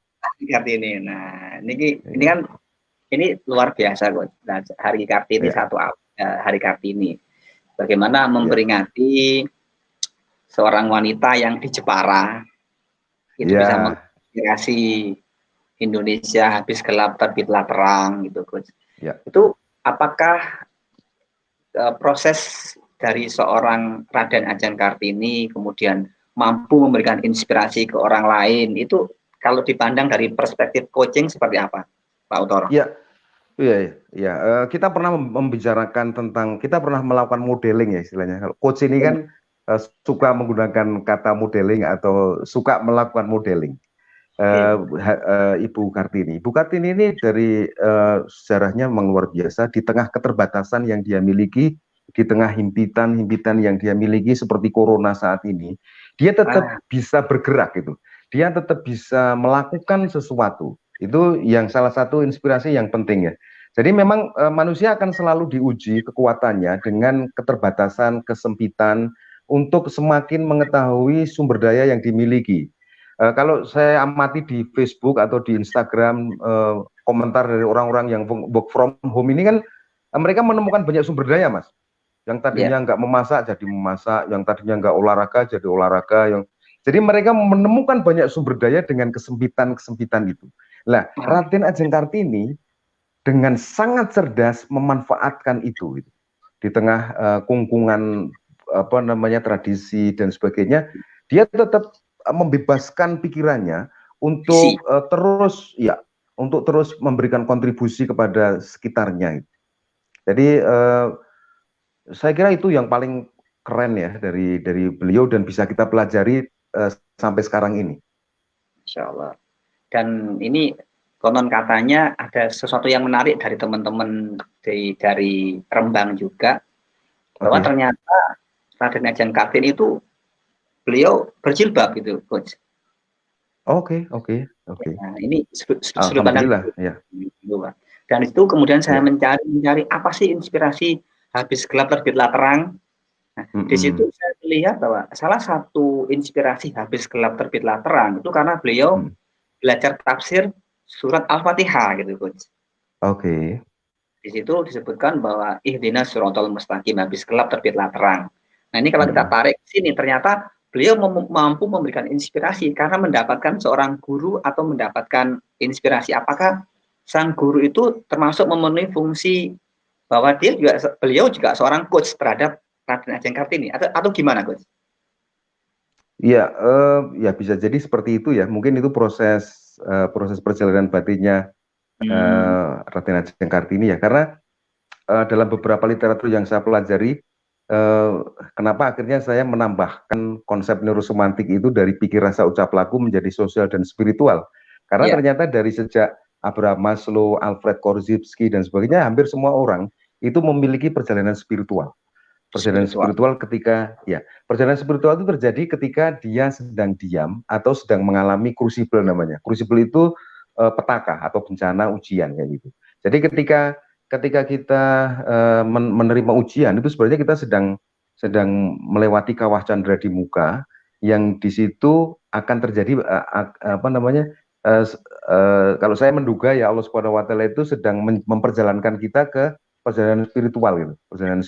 Kartini. Nah, ini Iya, kan ini luar biasa Coach. Nah, hari Kartini iya, hari Kartini. Bagaimana iya, memperingati seorang wanita yang di Jepara itu iya, bisa menginspirasi Indonesia habis gelap terbitlah terang gitu Coach. iya. Itu apakah proses dari seorang Raden Ajeng Kartini kemudian mampu memberikan inspirasi ke orang lain itu kalau dipandang dari perspektif coaching seperti apa, Pak Utoro? Iya, iya, iya. Iya. Kita pernah membicarakan tentang, kita pernah melakukan modeling ya istilahnya. Kalau coach ini kan suka menggunakan kata modeling atau suka melakukan modeling. Oke. Ibu Kartini. Ibu Kartini ini dari sejarahnya memang luar biasa di tengah keterbatasan yang dia miliki, di tengah himpitan-himpitan yang dia miliki seperti corona saat ini, dia tetap bisa bergerak gitu. Dia tetap bisa melakukan sesuatu. Itu yang salah satu inspirasi yang penting ya. Jadi memang manusia akan selalu diuji kekuatannya dengan keterbatasan, kesempitan untuk semakin mengetahui sumber daya yang dimiliki. Kalau saya amati di Facebook atau di Instagram komentar dari orang-orang yang work from home ini kan mereka menemukan banyak sumber daya, Mas. Yang tadinya Ya. nggak memasak jadi memasak, yang tadinya nggak olahraga jadi olahraga, jadi mereka menemukan banyak sumber daya dengan kesempitan-kesempitan itu. Nah, Raden Ajeng Kartini dengan sangat cerdas memanfaatkan itu gitu. Di tengah kungkungan apa namanya tradisi dan sebagainya, dia tetap membebaskan pikirannya untuk terus memberikan kontribusi kepada sekitarnya. Jadi saya kira itu yang paling keren ya dari beliau dan bisa kita pelajari sampai sekarang ini. Insya Allah. Dan ini konon katanya ada sesuatu yang menarik dari teman-teman dari Rembang juga, bahwa ternyata Raden Ajeng Kartini itu beliau berjilbab gitu, Coach. Oke. Nah, ini sudut pandang Alhamdulillah, ya. Dan itu kemudian saya Ya. mencari apa sih inspirasi habis gelap terbitlah terang. Nah, di situ saya melihat bahwa salah satu inspirasi habis gelap terbitlah terang itu karena beliau belajar tafsir surat Al-Fatihah gitu, Coach. Oke. Di situ disebutkan bahwa ihdinas siratal mustaqim habis gelap terbitlah terang. Nah, ini kalau kita tarik ke sini ternyata beliau mampu memberikan inspirasi karena mendapatkan seorang guru atau mendapatkan inspirasi. Apakah sang guru itu termasuk memenuhi fungsi bahwa beliau juga seorang coach terhadap Raden Ajeng Kartini atau gimana, Coach? Iya, ya bisa jadi seperti itu ya. Mungkin itu proses perjalanan batinnya Raden Ajeng Kartini ya. Karena dalam beberapa literatur yang saya pelajari, kenapa akhirnya saya menambahkan konsep neurosemantik itu dari pikir rasa ucap laku menjadi sosial dan spiritual. Karena ternyata dari sejak Abraham Maslow, Alfred Korzybski dan sebagainya, hampir semua orang itu memiliki perjalanan spiritual. Perjalanan spiritual perjalanan spiritual itu terjadi ketika dia sedang diam atau sedang mengalami crucible namanya. Crucible itu petaka atau bencana ujian kayak gitu. Jadi ketika kita menerima ujian itu sebenarnya kita sedang melewati kawah candra di muka yang di situ akan terjadi kalau saya menduga ya Allah Subhanahu wa taala itu sedang memperjalankan kita ke perjalanan spiritual gitu, perjalanan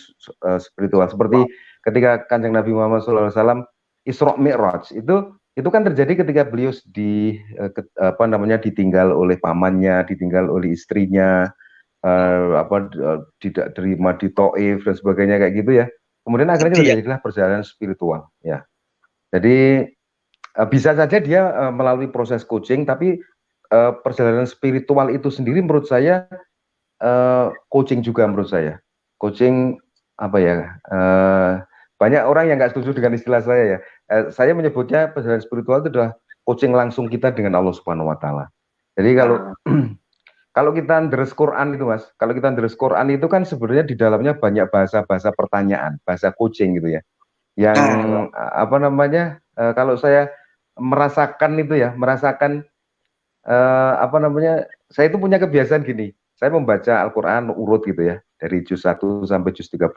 spiritual seperti ketika Kanjeng Nabi Muhammad SAW Isra Mi'raj itu kan terjadi ketika beliau ditinggal oleh pamannya, ditinggal oleh istrinya, tidak terima di Taif dan sebagainya kayak gitu ya. Kemudian akhirnya terjadilah perjalanan spiritual ya. Jadi bisa saja dia melalui proses coaching, tapi perjalanan spiritual itu sendiri menurut saya coaching juga menurut saya. Coaching apa ya? Banyak orang yang nggak setuju dengan istilah saya ya. Saya menyebutnya perjalanan spiritual itu adalah coaching langsung kita dengan Allah Subhanahu Wa Taala. Jadi kalau kita deres Quran itu Mas, kalau kita deres Quran itu kan sebenarnya di dalamnya banyak bahasa-bahasa pertanyaan, bahasa coaching gitu ya. Yang kalau saya merasakan itu ya, saya itu punya kebiasaan gini. Saya membaca Al-Qur'an urut gitu ya, dari juz 1 sampai juz 30.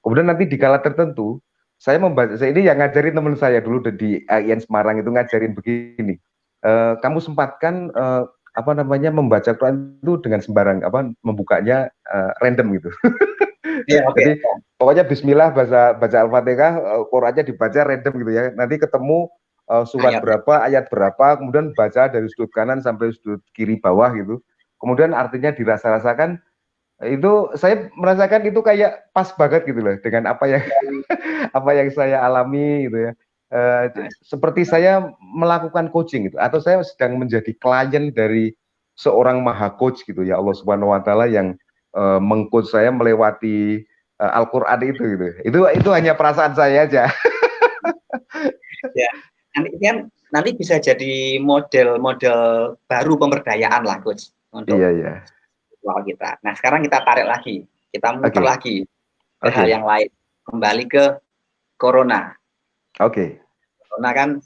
Kemudian nanti di kala tertentu saya ini yang ngajarin teman saya dulu di AIN Semarang itu ngajarin begini. Kamu sempatkan membaca Quran itu dengan sembarang membukanya random gitu. Jadi pokoknya bismillah baca Al-Fatihah, Qurannya dibaca random gitu ya. Nanti ketemu surat berapa, ayat berapa, kemudian baca dari sudut kanan sampai sudut kiri bawah gitu. Kemudian artinya dirasa-rasakan, itu saya merasakan itu kayak pas banget gitu loh dengan apa yang saya alami gitu ya. Seperti saya melakukan coaching gitu, atau saya sedang menjadi klien dari seorang maha coach gitu ya, Allah Subhanahu Wa Taala yang mengcoach saya melewati Al-Quran itu gitu. Itu hanya perasaan saya aja. Ya, nanti bisa jadi model baru pemberdayaan lah coach untuk spiritual kita. Nah sekarang kita tarik lagi, kita muter lagi ke hal yang lain, kembali ke corona. Corona kan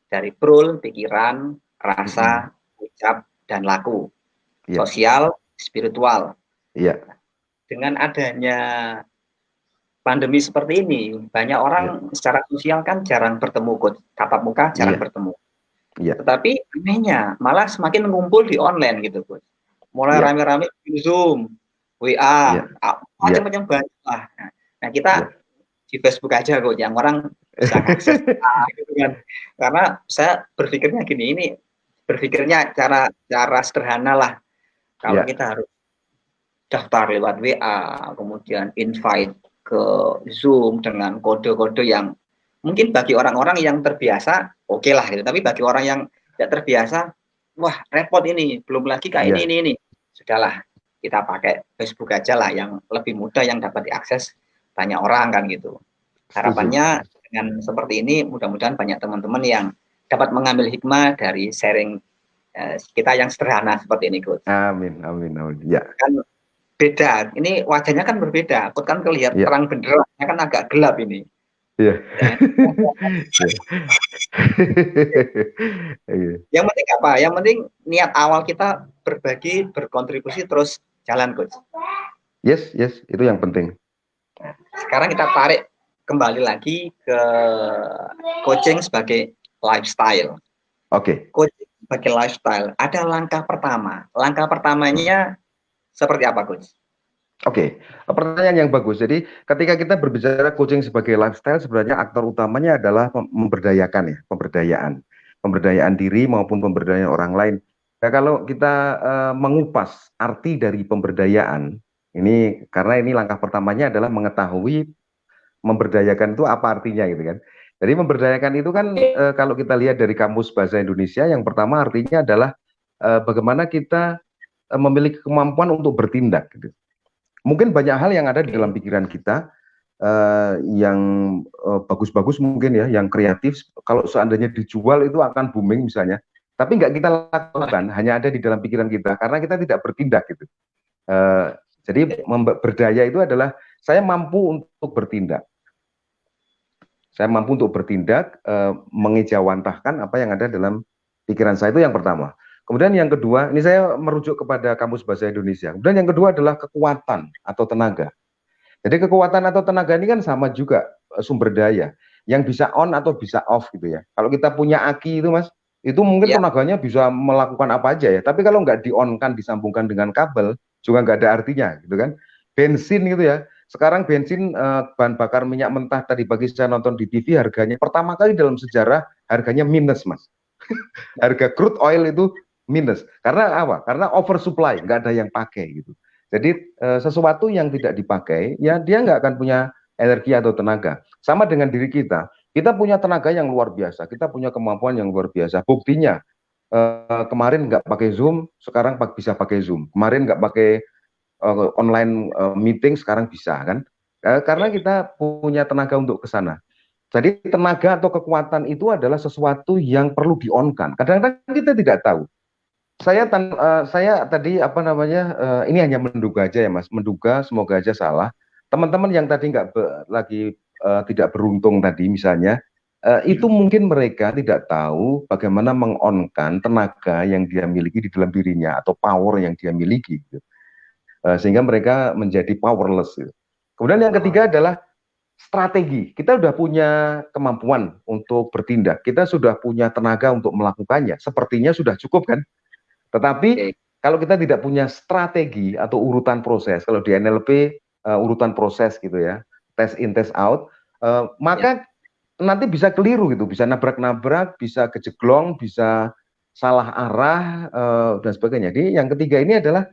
dari pikiran, rasa, ucap dan laku, sosial, spiritual. Dengan adanya pandemi seperti ini, banyak orang secara sosial kan jarang bertemu, tatap muka jarang bertemu. Tetapi anehnya malah semakin ngumpul di online gitu, Coach. Mulai rame-rame di Zoom, WA, macam-macam banyak lah. Nah, kita di Facebook aja kok, yang orang bisa akses gitu kan. Karena saya berpikirnya gini, ini berpikirnya cara sederhana lah. Kalau kita harus daftar lewat WA, kemudian invite ke Zoom dengan kode-kode yang mungkin bagi orang-orang yang terbiasa oke lah gitu, tapi bagi orang yang tidak terbiasa, wah repot ini, belum lagi kayak ini. Sudahlah, kita pakai Facebook aja lah yang lebih mudah, yang dapat diakses banyak orang kan gitu. Harapannya dengan seperti ini mudah-mudahan banyak teman-teman yang dapat mengambil hikmah dari sharing kita yang sederhana seperti ini, Coach. Amin. Ya. Kan beda, ini wajahnya kan berbeda. Aku kan kelihatan terang benderangnya kan agak gelap ini. Iya. Yang penting apa? Yang penting niat awal kita berbagi, berkontribusi, terus jalan, Coach. Yes, itu yang penting. Sekarang kita tarik kembali lagi ke coaching sebagai lifestyle. Coaching sebagai lifestyle, ada langkah pertama. Langkah pertamanya seperti apa, Coach? Pertanyaan yang bagus. Jadi ketika kita berbicara coaching sebagai lifestyle, sebenarnya aktor utamanya adalah memberdayakan ya, pemberdayaan diri maupun pemberdayaan orang lain. Nah, kalau kita mengupas arti dari pemberdayaan ini, karena ini langkah pertamanya adalah mengetahui memberdayakan itu apa artinya gitu kan. Jadi memberdayakan itu kan kalau kita lihat dari kamus bahasa Indonesia, yang pertama artinya adalah bagaimana kita memiliki kemampuan untuk bertindak gitu. Mungkin banyak hal yang ada di dalam pikiran kita yang bagus-bagus mungkin ya, yang kreatif, kalau seandainya dijual itu akan booming misalnya, tapi nggak kita lakukan, hanya ada di dalam pikiran kita karena kita tidak bertindak gitu. Jadi berdaya itu adalah saya mampu untuk bertindak. Saya mampu untuk bertindak, mengejawantahkan apa yang ada dalam pikiran saya, itu yang pertama. Kemudian yang kedua, ini saya merujuk kepada Kamus Bahasa Indonesia. Kemudian yang kedua adalah kekuatan atau tenaga. Jadi kekuatan atau tenaga ini kan sama juga sumber daya yang bisa on atau bisa off gitu ya. Kalau kita punya aki itu Mas, itu mungkin tenaganya bisa melakukan apa aja ya. Tapi kalau nggak di-on kan, disambungkan dengan kabel, juga nggak ada artinya gitu kan. bensin gitu ya. Sekarang bensin bahan bakar minyak mentah tadi pagi saya nonton di TV harganya pertama kali dalam sejarah harganya minus, Mas. Harga crude oil itu minus. Karena apa? Karena oversupply, nggak ada yang pakai gitu. Jadi sesuatu yang tidak dipakai, ya dia nggak akan punya energi atau tenaga. Sama dengan diri kita punya tenaga yang luar biasa, kita punya kemampuan yang luar biasa. Buktinya kemarin nggak pakai Zoom, sekarang bisa pakai Zoom. Kemarin nggak pakai online meeting, sekarang bisa kan? Karena kita punya tenaga untuk ke sana. Jadi tenaga atau kekuatan itu adalah sesuatu yang perlu di-on-kan. Kadang-kadang kita tidak tahu. Saya tadi apa namanya, ini hanya menduga aja ya Mas, menduga, semoga aja salah. Teman-teman yang tadi nggak lagi tidak beruntung tadi misalnya, itu mungkin mereka tidak tahu bagaimana meng-on-kan tenaga yang dia miliki di dalam dirinya atau power yang dia miliki, gitu. Sehingga mereka menjadi powerless, gitu. Kemudian yang ketiga adalah strategi. Kita sudah punya kemampuan untuk bertindak, kita sudah punya tenaga untuk melakukannya, sepertinya sudah cukup kan? Tetapi kalau kita tidak punya strategi atau urutan proses, kalau di NLP urutan proses gitu ya, test in test out, maka nanti bisa keliru gitu, bisa nabrak-nabrak, bisa kejeglong, bisa salah arah dan sebagainya. Jadi yang ketiga ini adalah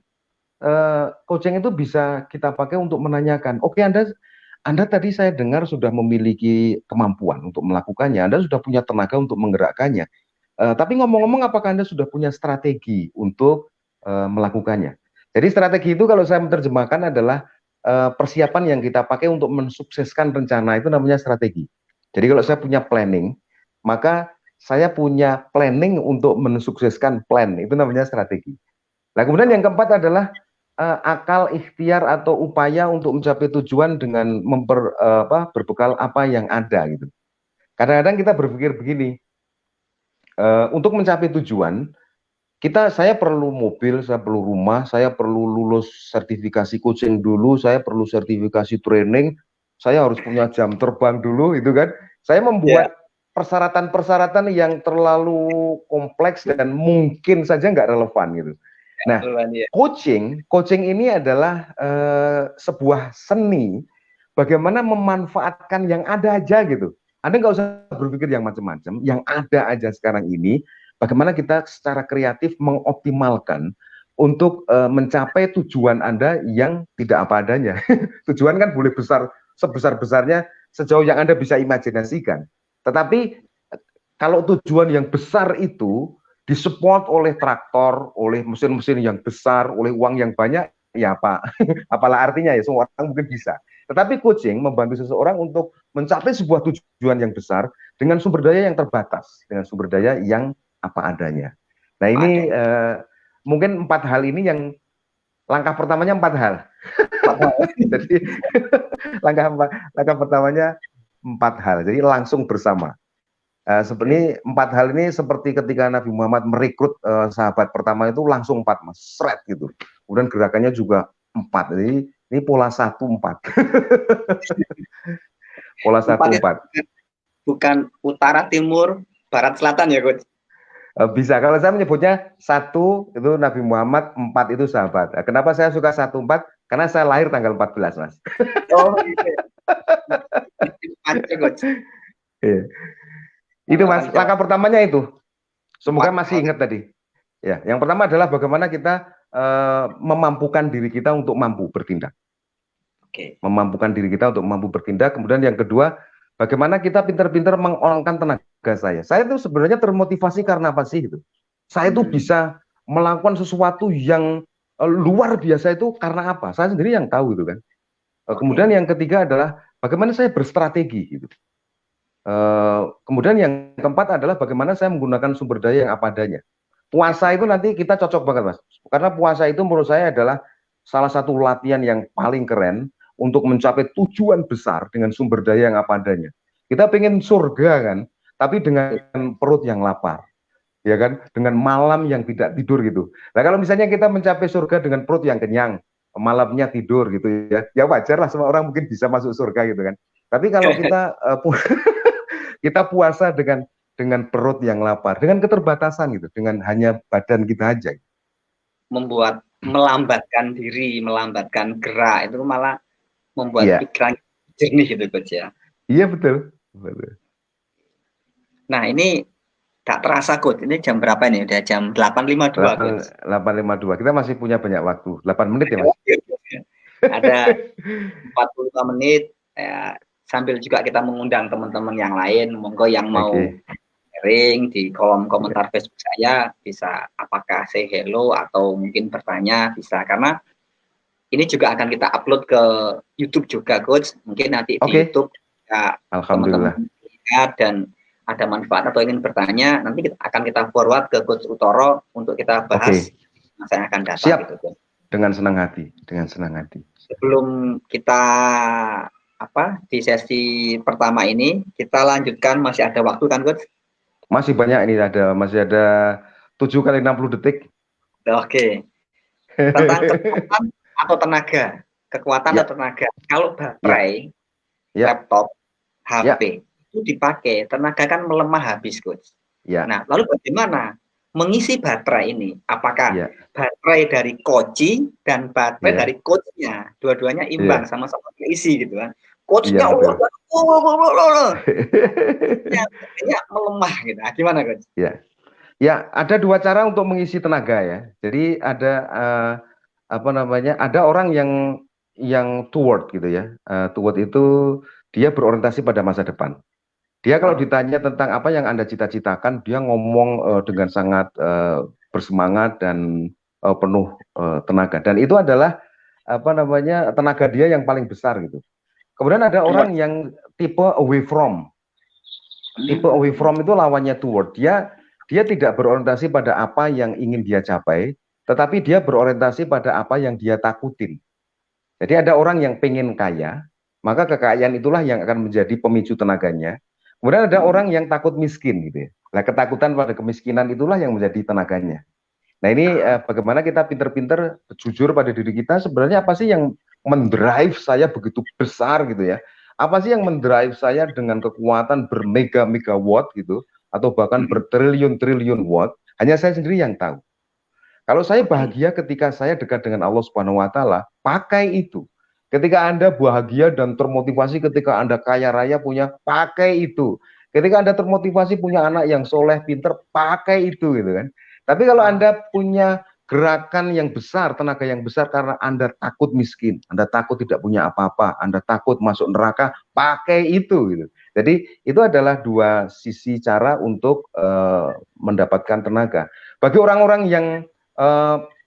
coaching itu bisa kita pakai untuk menanyakan, oke, Anda tadi saya dengar sudah memiliki kemampuan untuk melakukannya, Anda sudah punya tenaga untuk menggerakkannya. Tapi ngomong-ngomong, apakah Anda sudah punya strategi untuk melakukannya? Jadi strategi itu kalau saya menerjemahkan adalah persiapan yang kita pakai untuk mensukseskan rencana, itu namanya strategi. Jadi kalau saya punya planning, maka saya punya planning untuk mensukseskan plan, itu namanya strategi. Nah kemudian yang keempat adalah akal, ikhtiar atau upaya untuk mencapai tujuan dengan berbekal apa yang ada gitu. Kadang-kadang kita berpikir begini, untuk mencapai tujuan, saya perlu mobil, saya perlu rumah, saya perlu lulus sertifikasi coaching dulu, saya perlu sertifikasi training, saya harus punya jam terbang dulu, itu kan. Saya membuat persyaratan-persyaratan yang terlalu kompleks dan mungkin saja nggak relevan gitu. Nah, coaching ini adalah sebuah seni bagaimana memanfaatkan yang ada aja gitu. Anda nggak usah berpikir yang macam-macam, yang ada aja sekarang ini, bagaimana kita secara kreatif mengoptimalkan untuk mencapai tujuan Anda yang tidak apa adanya. Tujuan kan boleh besar, sebesar-besarnya sejauh yang Anda bisa imajinasikan. Tetapi kalau tujuan yang besar itu disupport oleh traktor, oleh mesin-mesin yang besar, oleh uang yang banyak, ya apa? Apalah artinya ya, semua orang mungkin bisa. Tetapi coaching membantu seseorang untuk mencapai sebuah tujuan yang besar dengan sumber daya yang terbatas, dengan sumber daya yang apa adanya. Nah ini mungkin 4 hal ini yang langkah pertamanya 4 hal. Jadi langkah pertamanya 4 hal. Jadi langsung bersama. Sebenarnya 4 hal ini seperti ketika Nabi Muhammad merekrut sahabat pertama itu langsung 4 Mas, seret gitu. Kemudian gerakannya juga 4. Jadi ini pola 1-4. Pola 1-4. Bukan utara, timur, barat, selatan ya, Coach? Bisa, kalau saya menyebutnya 1 itu Nabi Muhammad, 4 itu sahabat. Kenapa saya suka 1-4? Karena saya lahir tanggal 14, Mas. Oh, gitu. Coach. Itu Mas, langkah pertamanya itu. Semoga masih ingat tadi. Ya, yang pertama adalah bagaimana kita memampukan diri kita untuk mampu bertindak. Memampukan diri kita untuk mampu bertindak. Kemudian yang kedua, bagaimana kita pintar-pintar meng-on-kan tenaga saya. Saya itu sebenarnya termotivasi karena apa sih itu? Saya itu bisa melakukan sesuatu yang luar biasa itu karena apa? Saya sendiri yang tahu itu kan. Kemudian yang ketiga adalah bagaimana saya berstrategi gitu. Kemudian yang keempat adalah bagaimana saya menggunakan sumber daya yang apa adanya. Puasa itu nanti kita cocok banget Mas, karena puasa itu menurut saya adalah salah satu latihan yang paling keren untuk mencapai tujuan besar dengan sumber daya yang apa adanya. Kita pengen surga kan, tapi dengan perut yang lapar, ya kan, dengan malam yang tidak tidur gitu. Nah kalau misalnya kita mencapai surga dengan perut yang kenyang, malamnya tidur gitu ya wajar lah, semua orang mungkin bisa masuk surga gitu kan. Tapi kalau kita kita puasa dengan perut yang lapar, dengan keterbatasan gitu, dengan hanya badan kita aja. Membuat melambatkan diri, melambatkan gerak, itu malah membuat Iya, pikiran jernih gitu coach ya. iya betul. Betul. Nah ini tak terasa coach, ini jam berapa nih? Udah jam 8.52 coach. 8.52. Kita masih punya banyak waktu. 8 menit ya, Mas? Ada 45 menit, ya, sambil juga kita mengundang teman-teman yang lain, monggo yang mau Oke. sharing di kolom komentar Facebook saya, bisa apakah say hello atau mungkin bertanya, bisa. Karena ini juga akan kita upload ke YouTube juga, Coach. Mungkin nanti di Oke. YouTube ya, teman-teman Alhamdulillah. lihat dan ada manfaat atau ingin bertanya, nanti akan kita forward ke Coach Utoro untuk kita bahas Oke. masa yang akan datang. Siap. Gitu, Coach. Dengan senang hati, dengan senang hati. Sebelum kita di sesi pertama ini, kita lanjutkan, masih ada waktu kan, Coach? Masih banyak ini, masih ada 7 kali 60 detik. Oke. Tentang kekuatan atau tenaga. Kekuatan Ya. atau tenaga. Kalau baterai, Ya. laptop, HP, Ya. itu dipakai, tenaga kan melemah habis, Coach. Ya. Nah, lalu bagaimana mengisi baterai ini? Apakah Ya. baterai dari coaching dan baterai Ya. dari coach-nya? Dua-duanya imbang, Ya. sama-sama keisi gitu kan. Coach-nya Iya, betul. ya, melemah gitu. Nah, gimana, Coach? Ya. Ya, ada dua cara untuk mengisi tenaga ya. Jadi ada ada orang yang toward gitu ya. Toward itu dia berorientasi pada masa depan. Dia kalau ditanya tentang apa yang Anda cita-citakan, dia ngomong dengan sangat bersemangat dan penuh tenaga. Dan itu adalah tenaga dia yang paling besar gitu. Kemudian ada orang yang tipe away from. Tipe away from itu lawannya toward. Dia tidak berorientasi pada apa yang ingin dia capai, tetapi dia berorientasi pada apa yang dia takutin. Jadi ada orang yang pengen kaya, maka kekayaan itulah yang akan menjadi pemicu tenaganya. Kemudian ada orang yang takut miskin gitu ya. Nah, ketakutan pada kemiskinan itulah yang menjadi tenaganya. Nah, ini bagaimana kita pinter-pinter jujur pada diri kita, sebenarnya apa sih yang mendrive saya begitu besar gitu ya. Apa sih yang mendrive saya dengan kekuatan bermega-mega watt gitu, atau bahkan bertriliun-triliun watt, hanya saya sendiri yang tahu. Kalau saya bahagia ketika saya dekat dengan Allah Subhanahu wa taala, pakai itu. Ketika Anda bahagia dan termotivasi ketika Anda kaya raya punya, pakai itu. Ketika Anda termotivasi punya anak yang soleh, pinter, pakai itu gitu kan. Tapi kalau Anda punya gerakan yang besar, tenaga yang besar karena Anda takut miskin, Anda takut tidak punya apa-apa, Anda takut masuk neraka, pakai itu gitu. Jadi itu adalah dua sisi cara untuk mendapatkan tenaga. Bagi orang-orang yang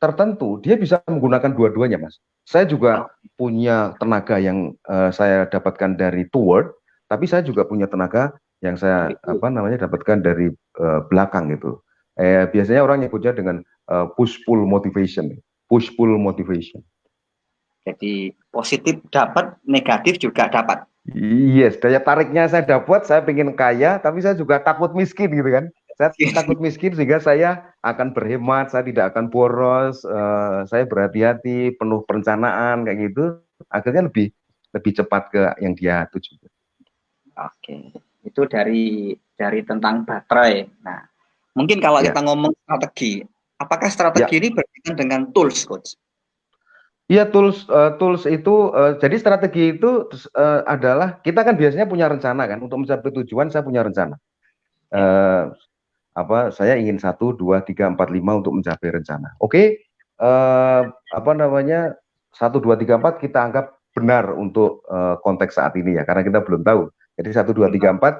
tertentu, dia bisa menggunakan dua-duanya, Mas. Saya juga punya tenaga yang saya dapatkan dari toward, tapi saya juga punya tenaga yang saya dapatkan dari belakang gitu. Biasanya orang nyebutnya dengan push pull motivation. Push pull motivation. Jadi positif dapat, negatif juga dapat. Yes, daya tariknya saya dapat, saya pengen kaya, tapi saya juga takut miskin gitu kan. Saya takut miskin sehingga saya akan berhemat, saya tidak akan boros, saya berhati-hati, penuh perencanaan kayak gitu. Akhirnya lebih cepat ke yang dia tuju. Oke, itu dari tentang baterai. Nah, mungkin kalau kita ngomong strategi, apakah strategi ini berkaitan dengan tools, Coach? Iya, tools itu jadi strategi itu adalah kita kan biasanya punya rencana kan, untuk mencapai tujuan saya punya rencana. Saya ingin 1, 2, 3, 4, 5 untuk mencapai rencana. Oke, 1, 2, 3, 4 kita anggap benar untuk konteks saat ini ya, karena kita belum tahu. Jadi 1, 2, 3, 4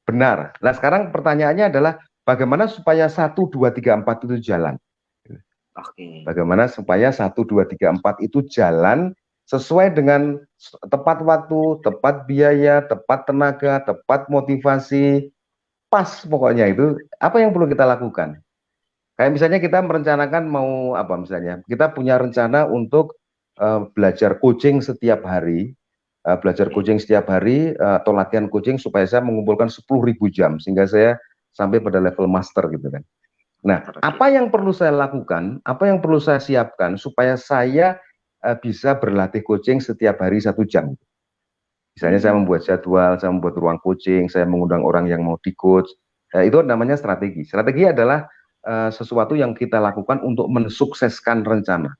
benar. Nah, sekarang pertanyaannya adalah bagaimana supaya 1, 2, 3, 4 itu jalan? Bagaimana supaya 1, 2, 3, 4 itu jalan sesuai dengan tepat waktu, tepat biaya, tepat tenaga, tepat motivasi, pas pokoknya itu. Apa yang perlu kita lakukan? Kayak misalnya kita merencanakan mau misalnya kita punya rencana untuk belajar coaching setiap hari, atau latihan coaching supaya saya mengumpulkan 10.000 jam sehingga saya sampai pada level master gitu kan. Nah, apa yang perlu saya lakukan, apa yang perlu saya siapkan supaya saya bisa berlatih coaching setiap hari 1 jam. Misalnya saya membuat jadwal, saya membuat ruang coaching, saya mengundang orang yang mau di coach. Itu namanya strategi. Strategi adalah sesuatu yang kita lakukan untuk mensukseskan rencana.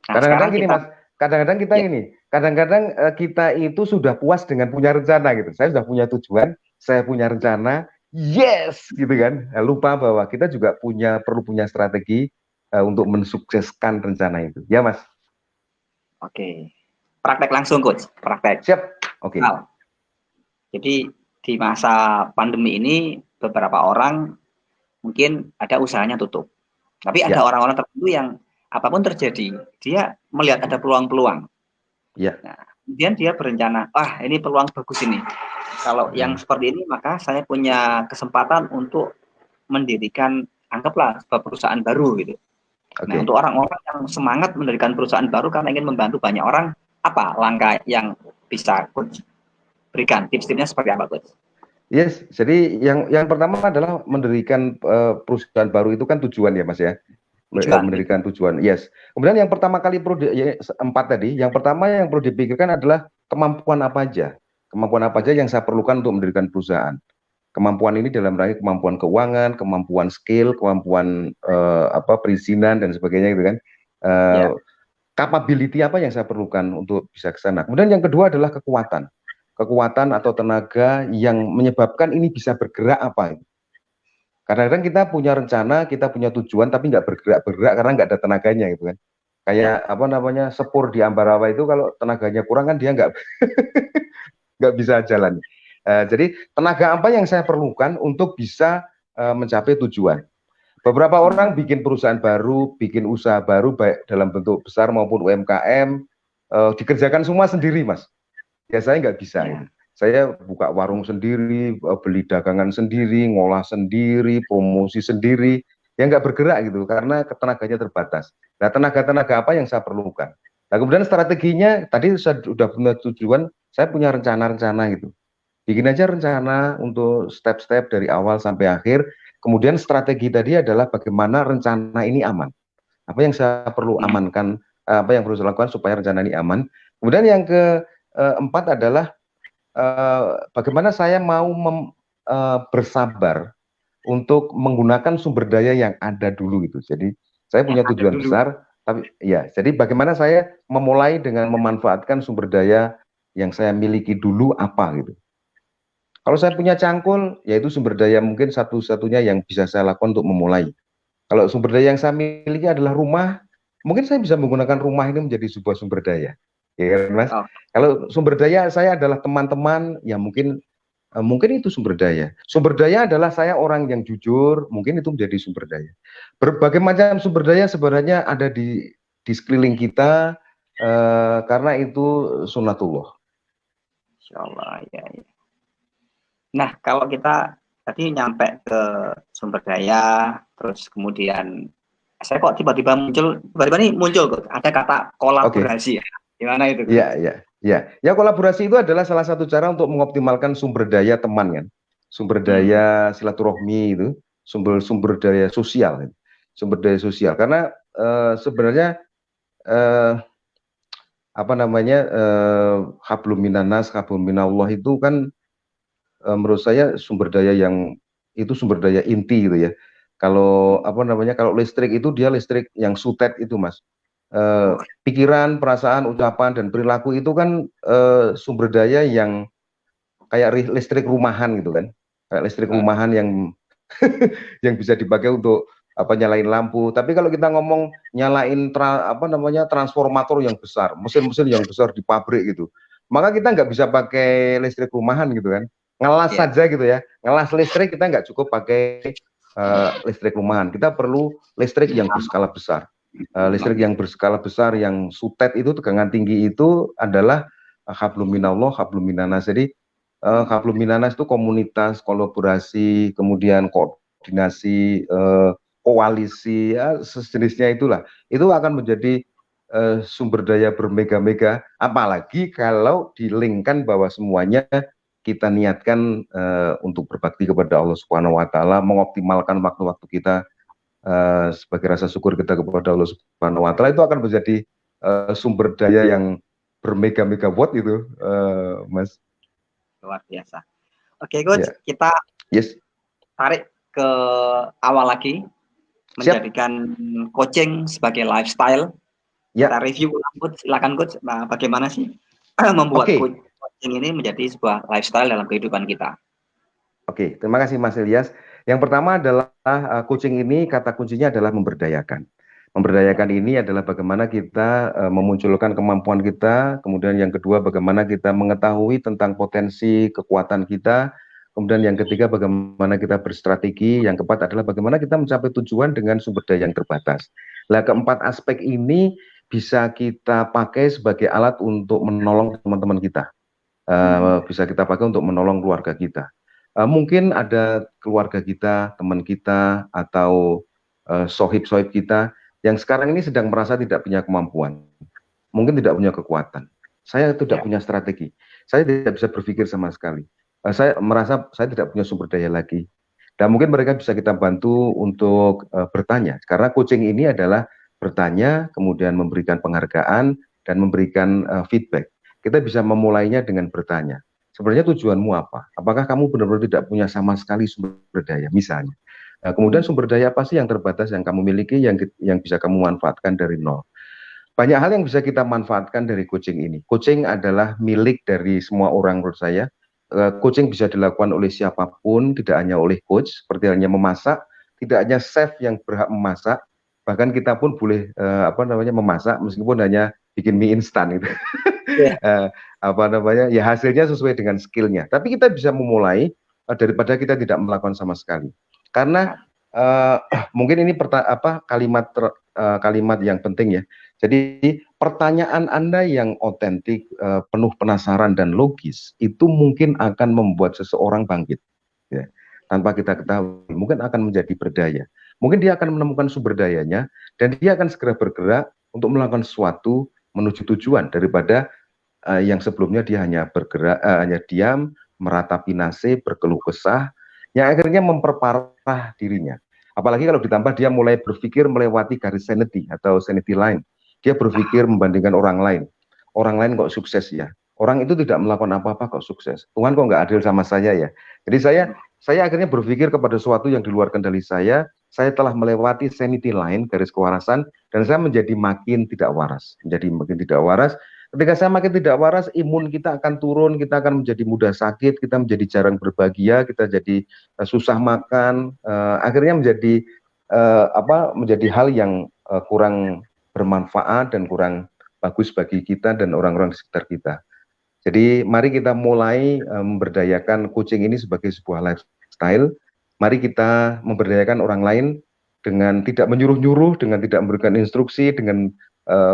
Nah, Kadang-kadang sekarang gini kita Mas, kadang-kadang kita ya, ini, kadang-kadang kita itu sudah puas dengan punya rencana gitu. Saya sudah punya tujuan, saya punya rencana, yes gitu kan. Lupa bahwa kita juga perlu punya strategi untuk mensukseskan rencana itu. Ya Mas. oke. Praktek langsung coach, praktek. Siap. Oke. Nah, jadi di masa pandemi ini beberapa orang mungkin ada usahanya tutup. Tapi ada Ya, orang-orang tertentu yang apapun terjadi, dia melihat ada peluang-peluang. ya. Nah, kemudian dia berencana, ah ini peluang bagus ini. Kalau yang seperti ini, maka saya punya kesempatan untuk mendirikan, anggaplah sebuah perusahaan baru gitu. Nah, Oke. untuk orang-orang yang semangat mendirikan perusahaan baru karena ingin membantu banyak orang, apa langkah yang bisa coach berikan? Tips-tipsnya seperti apa coach? Yes, jadi yang pertama adalah mendirikan perusahaan baru itu kan tujuan ya Mas ya. Tujuan gitu. Mendirikan tujuan. Yes. Kemudian yang pertama kali ya, 4 tadi, yang pertama yang perlu dipikirkan adalah kemampuan apa aja. Kemampuan apa aja yang saya perlukan untuk mendirikan perusahaan. Kemampuan ini dalam rangka kemampuan keuangan, kemampuan skill, kemampuan perizinan dan sebagainya gitu kan. Ya. Capability apa yang saya perlukan untuk bisa ke sana. Kemudian yang kedua adalah kekuatan. Kekuatan atau tenaga yang menyebabkan ini bisa bergerak apa. Kadang-kadang kita punya rencana, kita punya tujuan, tapi nggak bergerak-bergerak karena nggak ada tenaganya gitu kan. Kayak apa namanya sepur di Ambarawa itu kalau tenaganya kurang kan dia nggak bisa jalan. Jadi tenaga apa yang saya perlukan untuk bisa mencapai tujuan. Beberapa orang bikin perusahaan baru, bikin usaha baru baik dalam bentuk besar maupun UMKM, dikerjakan semua sendiri, Mas. Ya saya nggak bisa Ya. gitu. Saya buka warung sendiri, beli dagangan sendiri, ngolah sendiri, promosi sendiri, ya nggak bergerak gitu karena tenaganya terbatas. Nah tenaga-tenaga apa yang saya perlukan? Nah kemudian strateginya tadi saya sudah punya tujuan, saya punya rencana-rencana gitu. Bikin aja rencana untuk step-step dari awal sampai akhir. Kemudian strategi tadi adalah bagaimana rencana ini aman. Apa yang saya perlu amankan, apa yang perlu saya lakukan supaya rencana ini aman. Kemudian yang keempat adalah bagaimana saya mau bersabar untuk menggunakan sumber daya yang ada dulu gitu. Jadi saya Yang punya ada tujuan dulu. besar, tapi ya, jadi bagaimana saya memulai dengan memanfaatkan sumber daya yang saya miliki dulu apa gitu. Kalau saya punya cangkul, yaitu sumber daya mungkin satu-satunya yang bisa saya lakukan untuk memulai. Kalau sumber daya yang saya miliki adalah rumah, mungkin saya bisa menggunakan rumah ini menjadi sebuah sumber daya. Ya kan, Mas? Oh, Kalau sumber daya saya adalah teman-teman, ya mungkin itu sumber daya. Sumber daya adalah saya orang yang jujur, mungkin itu menjadi sumber daya. Berbagai macam sumber daya sebenarnya ada di sekeliling kita, karena itu sunatullah. Insya Allah ya, ya. Nah, kalau kita tadi nyampe ke sumber daya, terus kemudian saya kok tiba-tiba nih muncul kok ada kata Oke. kolaborasi ya. Gimana itu, Ya, coach? ya, ya. Ya, kolaborasi itu adalah salah satu cara untuk mengoptimalkan sumber daya teman kan. Sumber daya silaturahmi itu, sumber daya sosial. Sumber daya sosial. Karena sebenarnya eh, apa namanya hablum minanas, hablum minallah itu kan menurut saya sumber daya yang itu sumber daya inti gitu ya. Kalau apa namanya kalau listrik itu dia listrik yang sutet itu Mas. Oh, Pikiran, perasaan, ucapan dan perilaku itu kan sumber daya yang kayak listrik rumahan gitu kan. Kayak listrik rumahan yang yang bisa dipakai untuk apa nyalain lampu. Tapi kalau kita ngomong nyalain apa namanya transformator yang besar, mesin-mesin yang besar di pabrik gitu, maka kita nggak bisa pakai listrik rumahan gitu kan. Ngelas ya. saja gitu ya. Ngelas listrik kita nggak cukup pakai listrik rumahan. Kita perlu listrik yang berskala besar. Listrik yang berskala besar yang sutet itu tegangan tinggi itu adalah hablum minallah, hablum minanas. Jadi hablum minanas itu komunitas, kolaborasi, kemudian koordinasi, koalisi, ya sejenisnya itulah. Itu akan menjadi sumber daya bermega-mega. Apalagi kalau dilingkan bahwa semuanya kita niatkan untuk berbakti kepada Allah Subhanahu Wa Taala, mengoptimalkan waktu-waktu kita sebagai rasa syukur kita kepada Allah Subhanahu Wa Taala itu akan menjadi sumber daya yang bermega-mega watt itu, Mas. Luar biasa. Oke, coach, Ya, kita yes, tarik ke awal lagi, siap. menjadikan coaching sebagai lifestyle. Ya. Kita review ulang, Coach. Silakan Coach, nah, bagaimana sih membuat coaching ini menjadi sebuah lifestyle dalam kehidupan kita. Oke, terima kasih Mas Ilyas. Yang pertama adalah coaching ini kata kuncinya adalah memberdayakan. Memberdayakan ini adalah bagaimana kita memunculkan kemampuan kita, kemudian yang kedua bagaimana kita mengetahui tentang potensi kekuatan kita, kemudian yang ketiga bagaimana kita berstrategi, yang keempat adalah bagaimana kita mencapai tujuan dengan sumber daya yang terbatas. Nah, keempat aspek ini bisa kita pakai sebagai alat untuk menolong teman-teman kita. Bisa kita pakai untuk menolong keluarga kita. Mungkin ada keluarga kita, teman kita, atau sohib-sohib kita yang sekarang ini sedang merasa tidak punya kemampuan, mungkin tidak punya kekuatan. Saya tidak punya strategi, saya tidak bisa berpikir sama sekali. Saya merasa saya tidak punya sumber daya lagi. Dan mungkin mereka bisa kita bantu untuk bertanya, karena coaching ini adalah bertanya, kemudian memberikan penghargaan, dan memberikan feedback. Kita bisa memulainya dengan bertanya. Sebenarnya tujuanmu apa? Apakah kamu benar-benar tidak punya sama sekali sumber daya, misalnya? Nah, kemudian sumber daya apa sih yang terbatas yang kamu miliki yang bisa kamu manfaatkan dari nol? Banyak hal yang bisa kita manfaatkan dari coaching ini. Coaching adalah milik dari semua orang menurut saya. Coaching bisa dilakukan oleh siapapun, tidak hanya oleh coach, seperti hanya memasak, tidak hanya chef yang berhak memasak, bahkan kita pun boleh memasak meskipun hanya bikin mie instan gitu. Ya hasilnya sesuai dengan skillnya. Tapi kita bisa memulai daripada kita tidak melakukan sama sekali. Karena mungkin ini kalimat yang penting ya. Jadi pertanyaan Anda yang otentik, penuh penasaran dan logis itu mungkin akan membuat seseorang bangkit. Ya. Tanpa kita ketahui, mungkin akan menjadi berdaya. Mungkin dia akan menemukan sumber dayanya dan dia akan segera bergerak untuk melakukan sesuatu menuju tujuan daripada yang sebelumnya dia hanya bergerak, hanya diam, meratapi nasib, berkeluh kesah, yang akhirnya memperparah dirinya. Apalagi kalau ditambah dia mulai berpikir melewati garis sanity atau sanity line. Dia berpikir membandingkan orang lain. Orang lain kok sukses ya. Orang itu tidak melakukan apa-apa kok sukses. Tuhan kok nggak adil sama saya ya. Jadi saya akhirnya berpikir kepada sesuatu yang di luar kendali saya. Saya telah melewati sanity line, garis kewarasan, dan saya menjadi makin tidak waras. Menjadi makin tidak waras. Ketika saya makin tidak waras, imun kita akan turun, kita akan menjadi mudah sakit, kita menjadi jarang berbahagia, kita jadi susah makan, akhirnya menjadi hal yang kurang bermanfaat dan kurang bagus bagi kita dan orang-orang di sekitar kita. Jadi mari kita mulai memberdayakan coaching ini sebagai sebuah lifestyle. Mari kita memberdayakan orang lain dengan tidak menyuruh-nyuruh, dengan tidak memberikan instruksi, dengan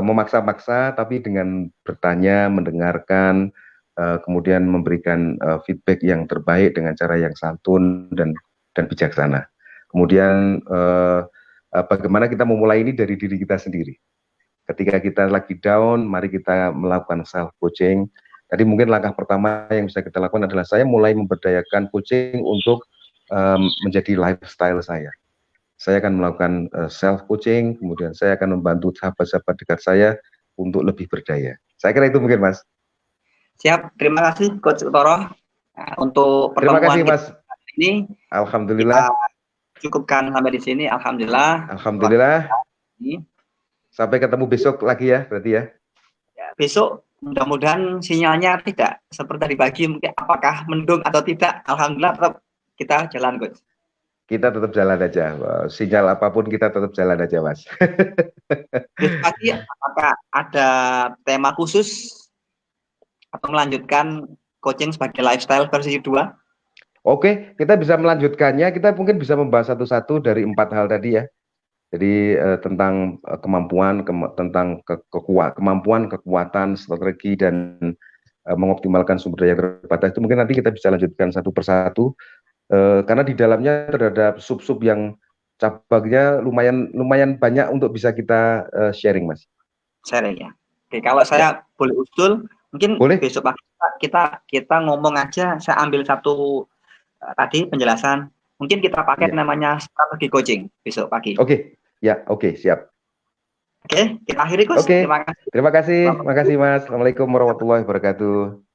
memaksa-maksa, tapi dengan bertanya, mendengarkan, kemudian memberikan feedback yang terbaik dengan cara yang santun dan bijaksana. Kemudian bagaimana kita memulai ini dari diri kita sendiri. Ketika kita lagi down, mari kita melakukan self coaching. Tadi mungkin langkah pertama yang bisa kita lakukan adalah saya mulai memberdayakan coaching untuk menjadi lifestyle saya. Saya akan melakukan self coaching, kemudian saya akan membantu sahabat-sahabat dekat saya untuk lebih berdaya. Saya kira itu mungkin, Mas. Siap, terima kasih Coach Utoro untuk pertemuan terima kasih, Mas. Ini. Alhamdulillah. Kita cukupkan sampai di sini. Alhamdulillah. Alhamdulillah. Sampai ketemu besok lagi ya, berarti ya. Besok mudah-mudahan sinyalnya tidak seperti tadi pagi, mungkin apakah mendung atau tidak. Alhamdulillah tetap kita jalan, Coach. Kita tetap jalan aja. Sinyal apapun kita tetap jalan aja, Mas. Pagi, apakah ada tema khusus atau melanjutkan coaching sebagai lifestyle versi 2? Oke, kita bisa melanjutkannya. Kita mungkin bisa membahas satu-satu dari 4 hal tadi ya. Jadi tentang kemampuan, kemampuan, kekuatan, strategi, dan mengoptimalkan sumber daya terbatas itu mungkin nanti kita bisa lanjutkan satu persatu. Karena di dalamnya terhadap sub-sub yang cabangnya lumayan banyak untuk bisa kita sharing, Mas. Sharing ya. Oke, kalau saya boleh usul, mungkin besok pagi kita ngomong aja. Saya ambil satu tadi penjelasan. Mungkin kita pakai namanya strategi coaching besok pagi. Oke, siap. Oke, kita akhiri, Coach. Terima kasih, Mas. Assalamualaikum warahmatullahi wabarakatuh.